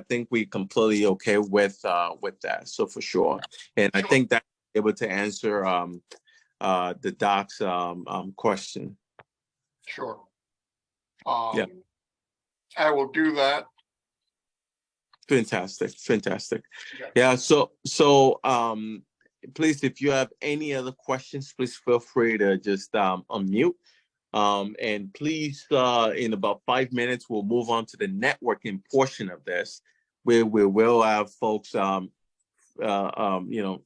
[SPEAKER 1] think we completely okay with that. So for sure, and I think that's able to answer the doc's question.
[SPEAKER 2] Sure.
[SPEAKER 1] Yeah,
[SPEAKER 2] I will do that.
[SPEAKER 1] Fantastic. Yeah. So please, if you have any other questions, please feel free to just unmute. And please, in about 5 minutes, we'll move on to the networking portion of this, where we will have folks, unmute,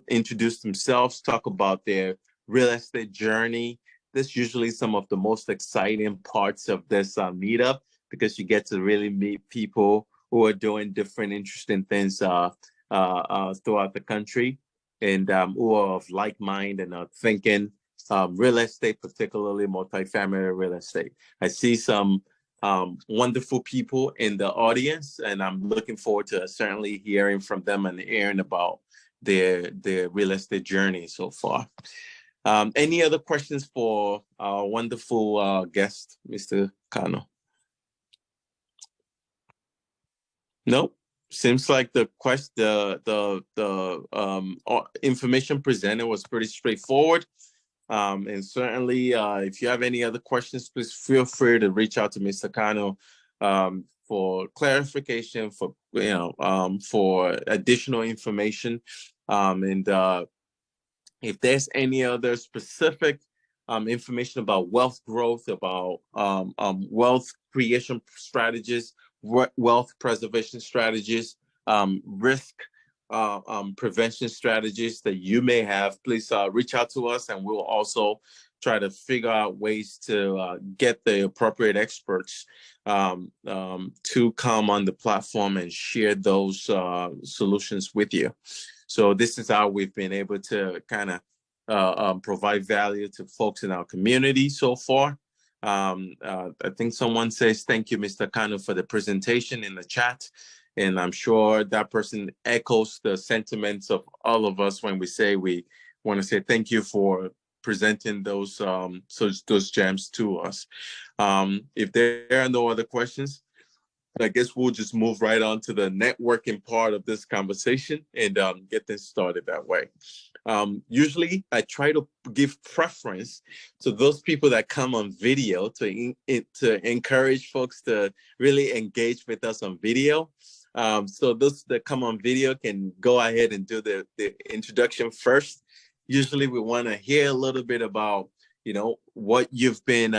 [SPEAKER 1] introduce themselves, talk about their real estate journey. This is usually some of the most exciting parts of this meetup, because you get to really meet people who are doing different interesting things throughout the country, and who are of like mind and are thinking real estate, particularly multifamily real estate. I see some wonderful people in the audience, and I'm looking forward to certainly hearing from them and hearing about their real estate journey so far. Any other questions for our wonderful guest, Mr. Kano? Nope. Seems like the information presented was pretty straightforward. And certainly, if you have any other questions, please feel free to reach out to Mr. Kano for clarification, for additional information. And if there's any other specific information about wealth growth, about wealth creation strategies, wealth preservation strategies, risk prevention strategies that you may have, please reach out to us, and we'll also try to figure out ways to get the appropriate experts to come on the platform and share those solutions with you. So this is how we've been able to kind of provide value to folks in our community so far. I think someone says, thank you, Mr. Kano, for the presentation in the chat. And I'm sure that person echoes the sentiments of all of us when we say we want to say thank you for presenting those gems to us. If there are no other questions, I guess we'll just move right on to the networking part of this conversation and get this started that way. Usually I try to give preference to those people that come on video to encourage folks to really engage with us on video. So those that come on video can go ahead and do the introduction first. Usually we want to hear a little bit about, what you've been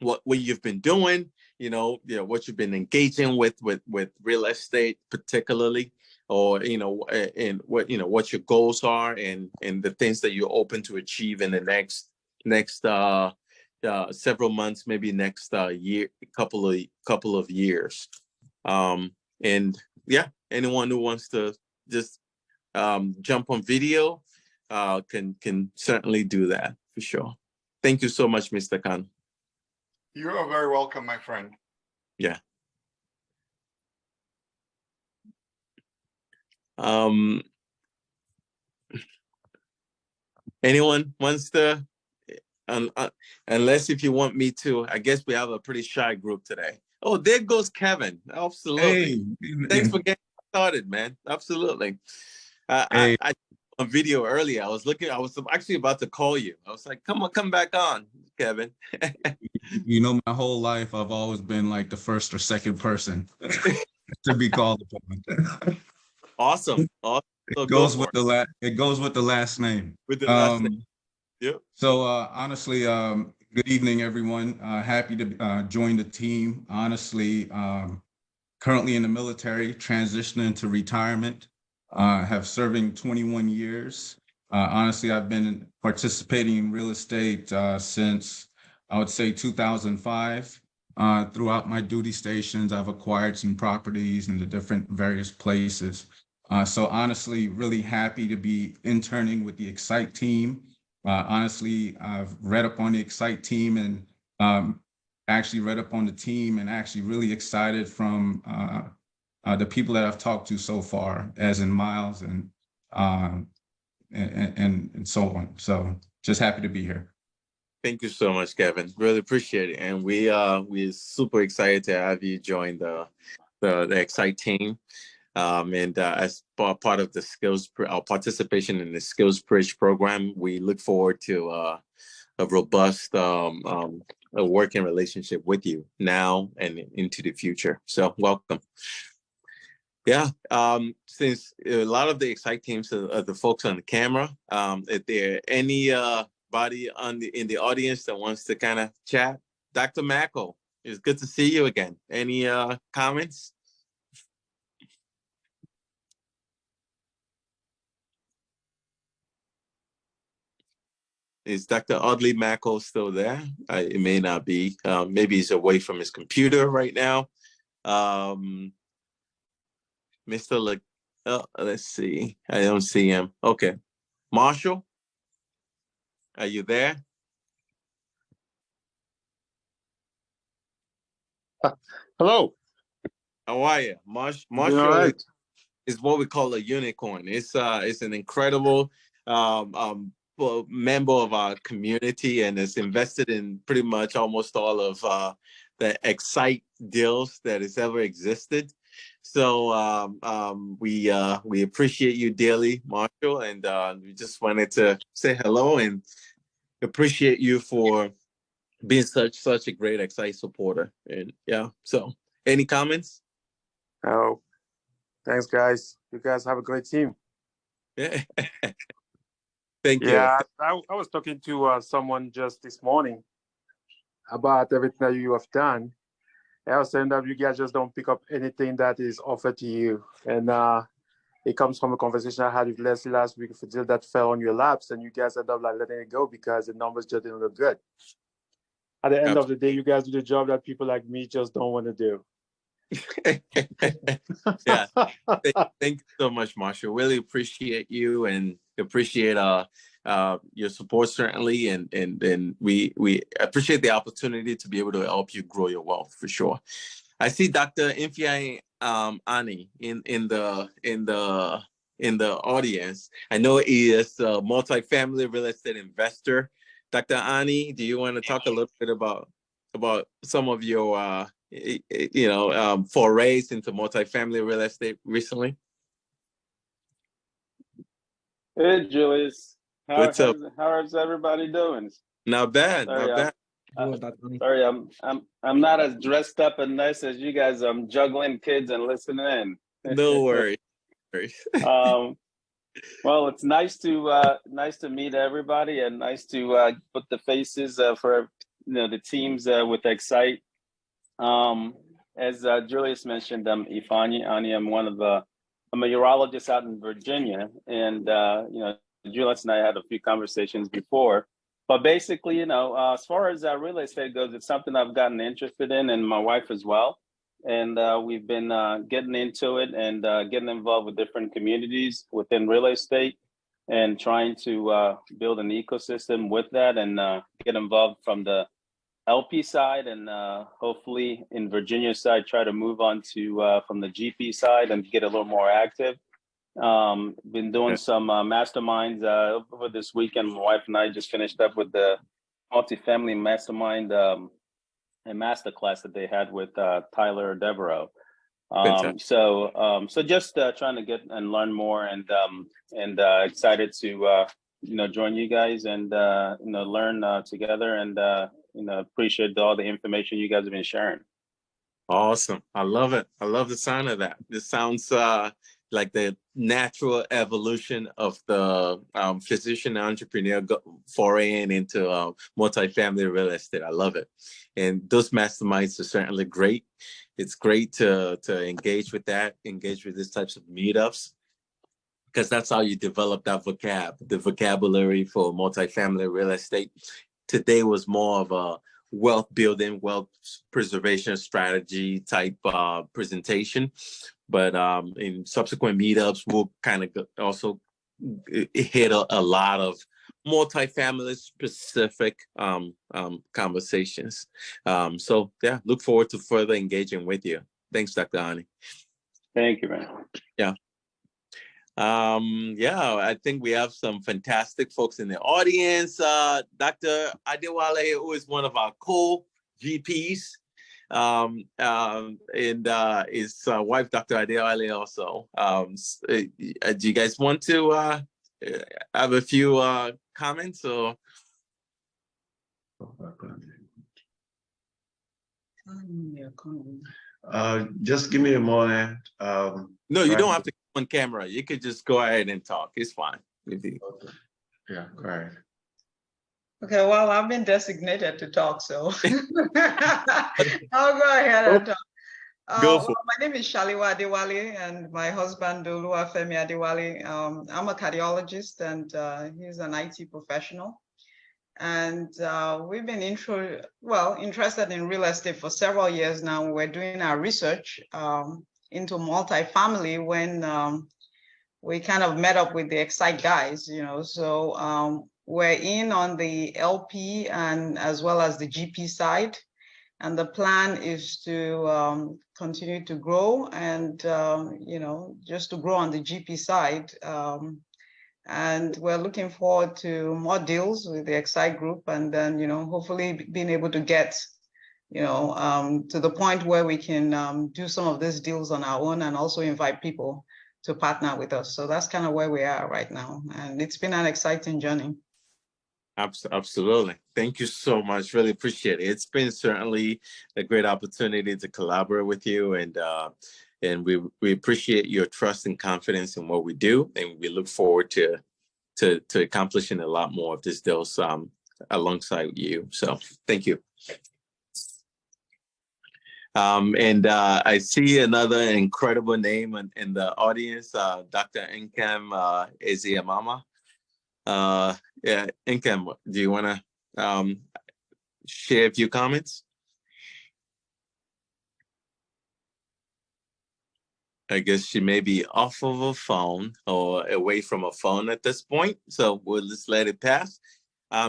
[SPEAKER 1] what you've been doing, what you've been engaging with real estate particularly, or and what your goals are, and the things that you're open to achieve in the next several months, maybe next year, couple of years. And yeah, anyone who wants to just jump on video can certainly do that for sure. Thank you so much, Mr. Khan.
[SPEAKER 2] You are very welcome, my friend.
[SPEAKER 1] Yeah. Anyone wants to, unless if you want me to, I guess we have a pretty shy group today. Oh, there goes Kevin. Absolutely.
[SPEAKER 5] Hey.
[SPEAKER 1] Thanks for getting started, man. Absolutely.
[SPEAKER 5] Hey.
[SPEAKER 1] I on video earlier. I was actually about to call you. I was like, come back on, Kevin.
[SPEAKER 5] My whole life I've always been like the first or second person to be called upon.
[SPEAKER 1] Awesome.
[SPEAKER 5] It goes with the last name.
[SPEAKER 1] With the last name. Yep.
[SPEAKER 5] So honestly, good evening, everyone. Happy to join the team. Honestly, currently in the military, transitioning to retirement. Have serving 21 years. Honestly, I've been participating in real estate since, I would say, 2005. Throughout my duty stations, I've acquired some properties in the different various places. So honestly, really happy to be interning with the XSITE team. Honestly, I've read up on the XSITE team and actually read up on the team and actually really excited from the people that I've talked to so far, as in Miles and so on. So just happy to be here. Thank
[SPEAKER 1] you so much, Kevin. Really appreciate it, and we're super excited to have you join the XSITE team, and as part of the our participation in the Skills Bridge program. We look forward to a robust a working relationship with you now and into the future. So welcome. Yeah, since a lot of the XSITE teams are the folks on the camera, if there anybody in the audience that wants to kind of chat, Dr. Macko, it's good to see you again. Any comments? Is Dr. Audley Macko still there? It may not be. Maybe he's away from his computer right now. Mr. Let's see. I don't see him. Okay. Marshall, are you there?
[SPEAKER 6] Hello.
[SPEAKER 1] How are you? Marshall is what we call a unicorn. It's an incredible member of our community, and is invested in pretty much almost all of the XSITE deals that has ever existed. So we appreciate you dearly, Marshall, and we just wanted to say hello and appreciate you for being such a great XSITE supporter. And yeah, so any comments?
[SPEAKER 6] Oh, thanks, guys. You guys have a great team.
[SPEAKER 1] Yeah. Thank you.
[SPEAKER 6] Yeah, I was talking to someone just this morning about everything that you have done. I was saying that you guys just don't pick up anything that is offered to you. And it comes from a conversation I had with Leslie last week for a deal that fell on your laps, and you guys end up like letting it go because the numbers just didn't look good. At the end of the day, you guys do the job that people like me just don't want to do.
[SPEAKER 1] Yeah. Thank you so much, Marshall. Really appreciate you and appreciate your support, certainly, and we appreciate the opportunity to be able to help you grow your wealth for sure. I see Dr. Imfiai Ani in the audience. I know he is a multifamily real estate investor. Dr. Ani, do you want to talk a little bit about some of your forays into multifamily real estate recently?
[SPEAKER 7] Hey, Julius.
[SPEAKER 1] What's up?
[SPEAKER 7] How's everybody doing?
[SPEAKER 1] Not bad,
[SPEAKER 7] Sorry,
[SPEAKER 1] not bad.
[SPEAKER 3] Good, Dr. Tenny.
[SPEAKER 7] sorry, I'm not as dressed up and nice as you guys. I'm juggling kids and listening in.
[SPEAKER 1] No worries.
[SPEAKER 7] Um, well, it's nice to meet everybody and nice to put the faces for the teams with XSITE. As Julius mentioned, I'm Ifani Ani. I'm a urologist out in Virginia, and Julius and I had a few conversations before. But basically, as far as real estate goes, it's something I've gotten interested in, and my wife as well. And we've been getting into it and getting involved with different communities within real estate and trying to build an ecosystem with that and get involved from the LP side and hopefully in Virginia side, try to move on to from the GP side and get a little more active. Been doing some masterminds over this weekend. My wife and I just finished up with the multifamily mastermind and masterclass that they had with Tyler Devereaux. So just trying to get and learn more and excited to join you guys and learn together and appreciate all the information you guys have been sharing.
[SPEAKER 1] Awesome. I love it. I love the sound of that. This sounds like the natural evolution of the physician entrepreneur foraying into multifamily real estate. I love it. And those masterminds are certainly great. It's great to engage with that, engage with these types of meetups, because that's how you develop that the vocabulary for multifamily real estate. Today was more of a wealth building, wealth preservation strategy type presentation. But in subsequent meetups, we'll kind of also hit a lot of multifamily specific conversations. So yeah, look forward to further engaging with you. Thanks, Dr. Ani.
[SPEAKER 7] Thank you, man.
[SPEAKER 1] Yeah. I think we have some fantastic folks in the audience. Dr. Adewale, who is one of our co-GPs, and his wife, Dr. Adewale, also. Do you guys want to have a few comments or?
[SPEAKER 8] Just give me a moment.
[SPEAKER 1] No, you don't have to come on camera. You could just go ahead and talk. It's fine.
[SPEAKER 8] Okay. Yeah, go ahead.
[SPEAKER 4] Okay, well, I've been designated to talk, so I'll go ahead and talk. My name is Shaliwa Adewale, and my husband, Oluwafemi Adewale. I'm a cardiologist, and he's an IT professional. And we've been interested in real estate for several years now. We're doing our research into multifamily when we kind of met up with the XSITE guys, so we're in on the LP and as well as the GP side. And the plan is to continue to grow and, just to grow on the GP side. And we're looking forward to more deals with the XSITE group and then, hopefully being able to get, to the point where we can do some of these deals on our own and also invite people to partner with us. So that's kind of where we are right now. And it's been an exciting journey.
[SPEAKER 1] Absolutely. Thank you so much. Really appreciate it. It's been certainly a great opportunity to collaborate with you, and we appreciate your trust and confidence in what we do, and we look forward to accomplishing a lot more of these deals alongside you. So thank you. I see another incredible name in the audience, Dr. Nkem Eziamama. Nkem, do you want to share a few comments? I guess she may be off of a phone or away from a phone at this point, so we'll just let it pass.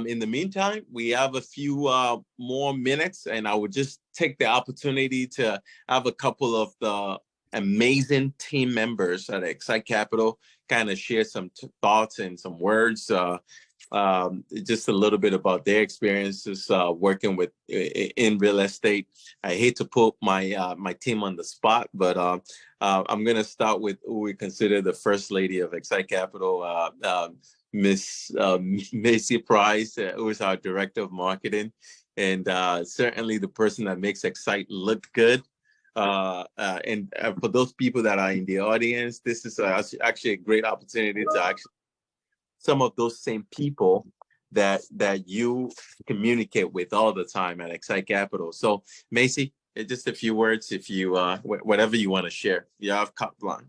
[SPEAKER 1] In the meantime, we have a few more minutes, and I would just take the opportunity to have a couple of the amazing team members at XSITE Capital kind of share some thoughts and some words, just a little bit about their experiences working with in real estate. I hate to put my my team on the spot, but I'm going to start with who we consider the first lady of XSITE Capital, Miss Macy Price, who is our director of marketing, and certainly the person that makes XSITE look good. And for those people that are in the audience, this is actually a great opportunity to actually some of those same people that you communicate with all the time at XSITE Capital. So Macy, just a few words, if you whatever you want to share. You have carte blanche.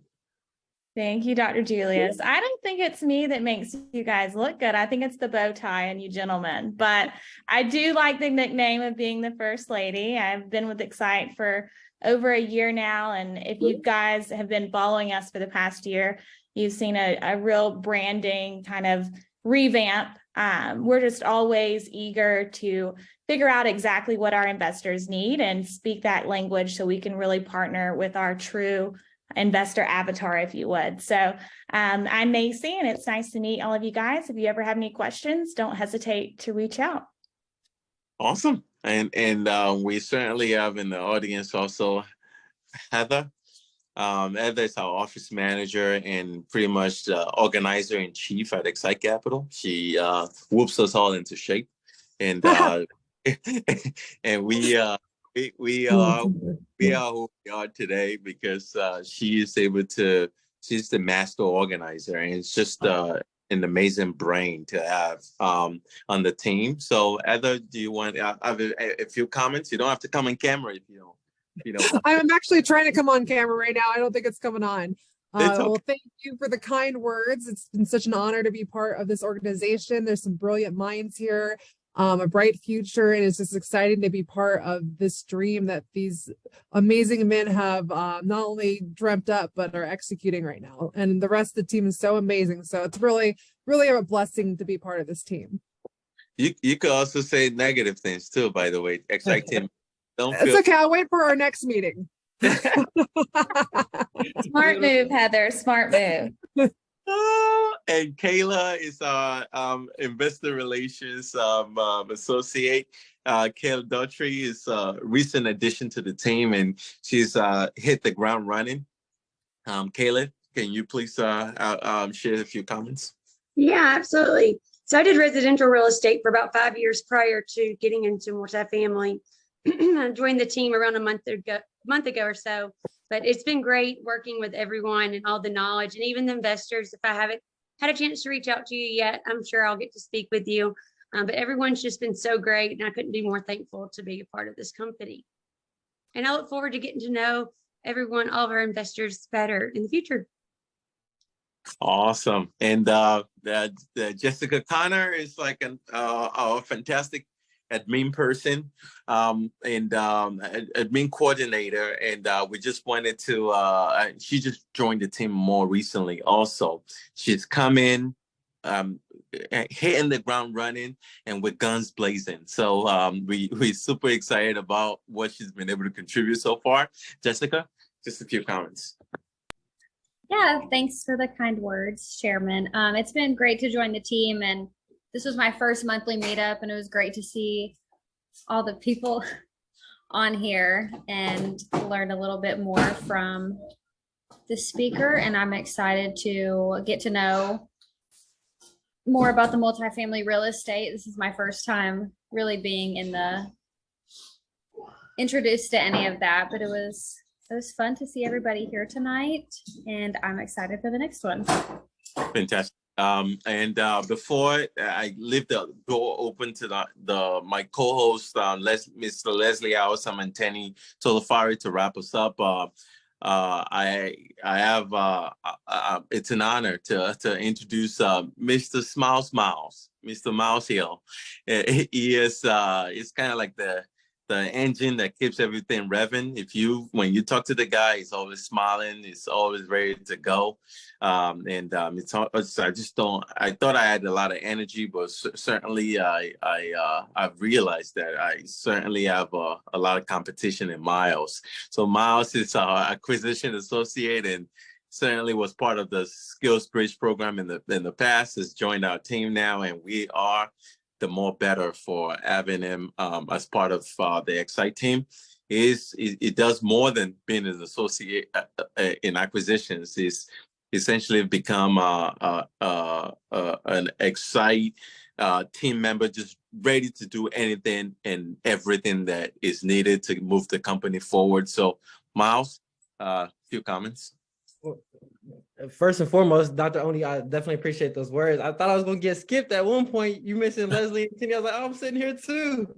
[SPEAKER 9] Thank you, Dr. Julius. I don't think it's me that makes you guys look good. I think it's the bow tie and you gentlemen. But I do like the nickname of being the first lady. I've been with XSITE for over a year now. And if you guys have been following us for the past year, you've seen a real branding kind of revamp. We're just always eager to figure out exactly what our investors need and speak that language so we can really partner with our true investor avatar, if you would. So I'm Macy, and it's nice to meet all of you guys. If you ever have any questions, don't hesitate to reach out.
[SPEAKER 1] Awesome. And we certainly have in the audience also Heather. Heather is our office manager and pretty much the organizer in chief at XSITE Capital. She whoops us all into shape, and and we are who we are today because she is able to. She's the master organizer, and it's just an amazing brain to have on the team. So, Heather, do you want have a few comments? You don't have to come on camera if you don't. You know,
[SPEAKER 10] I'm actually trying to come on camera right now. I don't think it's coming on.
[SPEAKER 1] Okay.
[SPEAKER 10] Well, thank you for the kind words. It's been such an honor to be part of this organization. There's some brilliant minds here, a bright future, and it's just exciting to be part of this dream that these amazing men have not only dreamt up, but are executing right now. And the rest of the team is so amazing. So it's really, really a blessing to be part of this team.
[SPEAKER 1] You could also say negative things too, by the way. XSITE team.
[SPEAKER 10] It's okay. I'll wait for our next meeting.
[SPEAKER 9] Smart move, Heather. Smart move.
[SPEAKER 1] And Kayla is our investor relations associate. Kayla Daughtry is a recent addition to the team, and she's hit the ground running. Kayla, can you please share a few comments?
[SPEAKER 11] Yeah, absolutely. So I did residential real estate for about 5 years prior to getting into multifamily. I joined the team around a month ago or so, but it's been great working with everyone and all the knowledge and even the investors. If I haven't had a chance to reach out to you yet, I'm sure I'll get to speak with you. But everyone's just been so great, and I couldn't be more thankful to be a part of this company. And I look forward to getting to know everyone, all of our investors better in the future.
[SPEAKER 1] Awesome. And Jessica Connor is like a fantastic admin person and admin coordinator, and we just wanted to she just joined the team more recently also. She's come in hitting the ground running and with guns blazing, so we're super excited about what she's been able to contribute so far. Jessica, just a few comments.
[SPEAKER 12] Yeah, thanks for the kind words, Chairman. It's been great to join the team, and this was my first monthly meetup, and it was great to see all the people on here and learn a little bit more from the speaker. And I'm excited to get to know more about the multifamily real estate. This is my first time really being introduced to any of that, but it was fun to see everybody here tonight, and I'm excited for the next one.
[SPEAKER 1] Fantastic. Before I leave the door open to my co-host, Mr. Leslie Awesome and Tenny Tolafari to wrap us up, I have it's an honor to introduce Mr. Mr. Mouse Hill. He is it's kind of like the engine that keeps everything revving. When you talk to the guy, he's always smiling, he's always ready to go. I thought I had a lot of energy, but certainly I've realized that I certainly have a lot of competition in Miles. So Miles is our acquisition associate, and certainly was part of the Skills Bridge program in the past, has joined our team now, and we are the more better for having him as part of the XSITE team. It does more than being an associate in acquisitions. He's essentially become an XSITE team member, just ready to do anything and everything that is needed to move the company forward. So, Miles, a few comments.
[SPEAKER 3] Well, first and foremost, Dr. Oni, I definitely appreciate those words. I thought I was going to get skipped at one point. You mentioned Leslie and Tenny. I was like, oh, I'm sitting here too.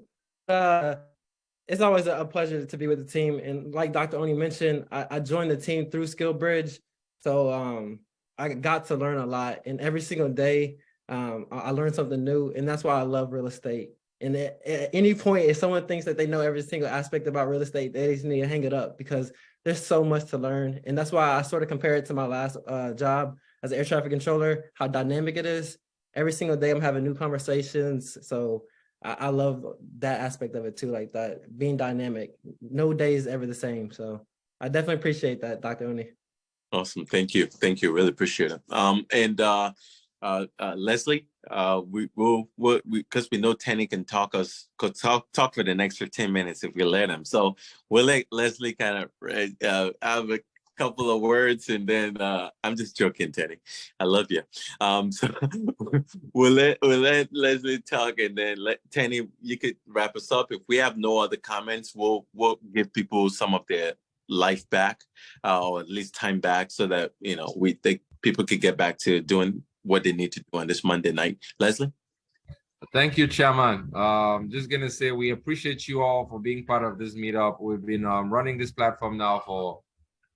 [SPEAKER 3] It's always a pleasure to be with the team. And like Dr. Oni mentioned, I joined the team through Skill Bridge. So I got to learn a lot. And every single day, I learned something new. And that's why I love real estate. And at any point, if someone thinks that they know every single aspect about real estate, they just need to hang it up, because there's so much to learn. And that's why I sort of compare it to my last job as an air traffic controller, how dynamic it is. Every single day I'm having new conversations. So I love that aspect of it too, like that, being dynamic. No day is ever the same. So I definitely appreciate that, Dr. Oni.
[SPEAKER 1] Awesome. Thank you. Thank you. Really appreciate it. And Leslie, because we know Tenny can talk for the next 15 minutes if we let him. So we'll let Leslie kind of have a couple of words, and then I'm just joking, Tenny. I love you. So we'll let Leslie talk, and then let Tenny, you could wrap us up. If we have no other comments, we'll give people some of their life back, or at least time back, so that we think people could get back to doing what they need to do on this Monday night. Leslie?
[SPEAKER 13] Thank you, Chairman. Just going to say we appreciate you all for being part of this meetup. We've been running this platform now for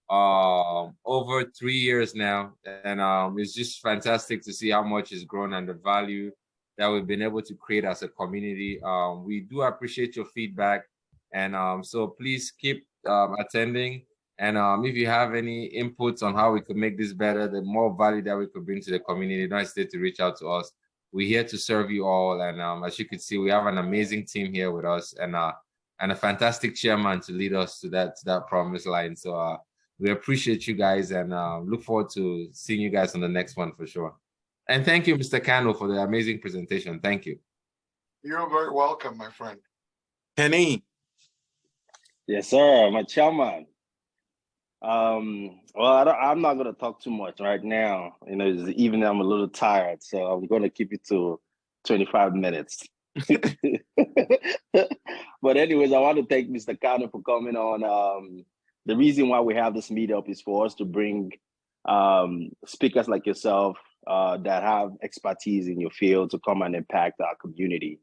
[SPEAKER 13] over 3 years now. And it's just fantastic to see how much has grown and the value that we've been able to create as a community. We do appreciate your feedback. And so please keep attending. And if you have any inputs on how we could make this better, the more value that we could bring to the community, don't hesitate to reach out to us. We're here to serve you all. And as you can see, we have an amazing team here with us, and a fantastic chairman to lead us to that promised line. So we appreciate you guys, and look forward to seeing you guys on the next one for sure. And thank you, Mr. Kano, for the amazing presentation. Thank you.
[SPEAKER 2] You're very welcome, my friend.
[SPEAKER 1] Tenny.
[SPEAKER 7] Yes, sir. My chairman. Well, I'm not going to talk too much right now. Even I'm a little tired, so I'm going to keep it to 25 minutes. But anyways, I want to thank Mr. Kano for coming on. The reason why we have this meetup is for us to bring speakers like yourself that have expertise in your field to come and impact our community.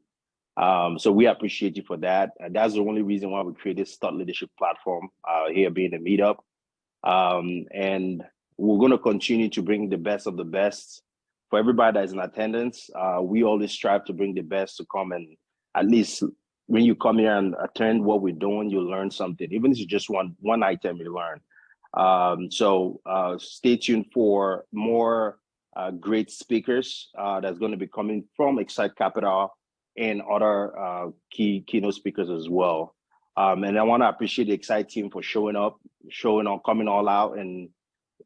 [SPEAKER 7] So we appreciate you for that. And that's the only reason why we created this thought leadership platform here being a meetup. And we're going to continue to bring the best of the best for everybody that's in attendance. We always strive to bring the best to come, and at least when you come here and attend what we're doing, you'll learn something. Even if it's just one item you learn. So stay tuned for more great speakers that's going to be coming from XSITE Capital and other keynote speakers as well. And I want to appreciate the XSITE team for showing up, coming all out and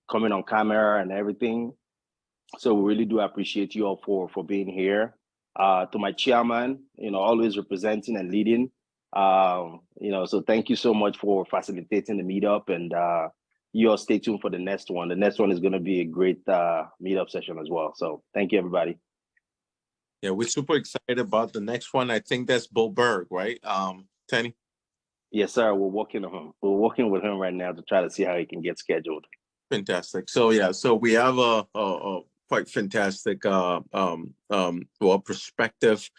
[SPEAKER 7] coming on camera and everything. So we really do appreciate you all for being here. To my chairman, always representing and leading. So thank you so much for facilitating the meetup, and you all stay tuned for the next one. The next one is going to be a great meetup session as well. So thank you, everybody.
[SPEAKER 1] Yeah, we're super excited about the next one. I think that's Bo Berg, right? Tenny?
[SPEAKER 7] Yes, sir. We're working on him. We're working with him right now to try to see how he can get scheduled.
[SPEAKER 1] Fantastic. So yeah, so we have a quite fantastic prospective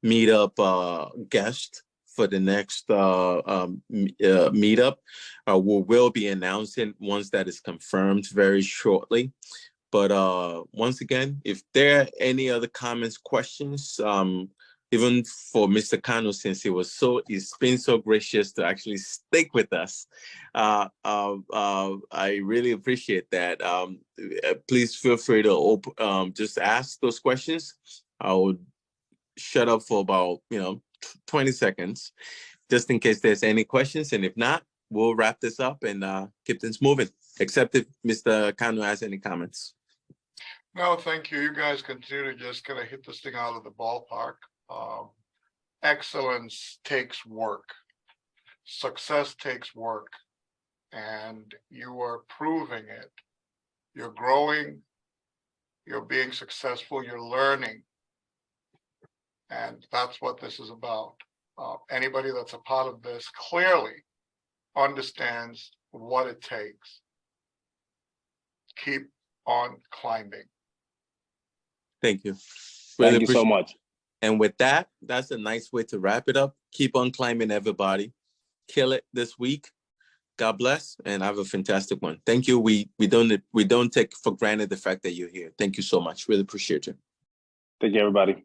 [SPEAKER 1] meetup guest for the next meetup. We will be announcing once that is confirmed very shortly. But once again, if there are any other comments, questions, even for Mr. Kano, since he's been so gracious to actually stick with us, I really appreciate that. Please feel free to just ask those questions. I will shut up for about 20 seconds, just in case there's any questions, and if not, we'll wrap this up and keep things moving. except if Mr. Kanu has any comments.
[SPEAKER 2] No, thank you. You guys continue to just kind of hit this thing out of the ballpark. Excellence takes work. Success takes work. And you are proving it. You're growing. You're being successful. You're learning. And that's what this is about. Anybody that's a part of this clearly understands what it takes. Keep on climbing.
[SPEAKER 1] Thank you.
[SPEAKER 14] Thank you so much.
[SPEAKER 1] And with that, that's a nice way to wrap it up. Keep on climbing, everybody. Kill it this week. God bless, and have a fantastic one. Thank you. We don't take for granted the fact that you're here. Thank you so much. Really appreciate you.
[SPEAKER 14] Thank you, everybody.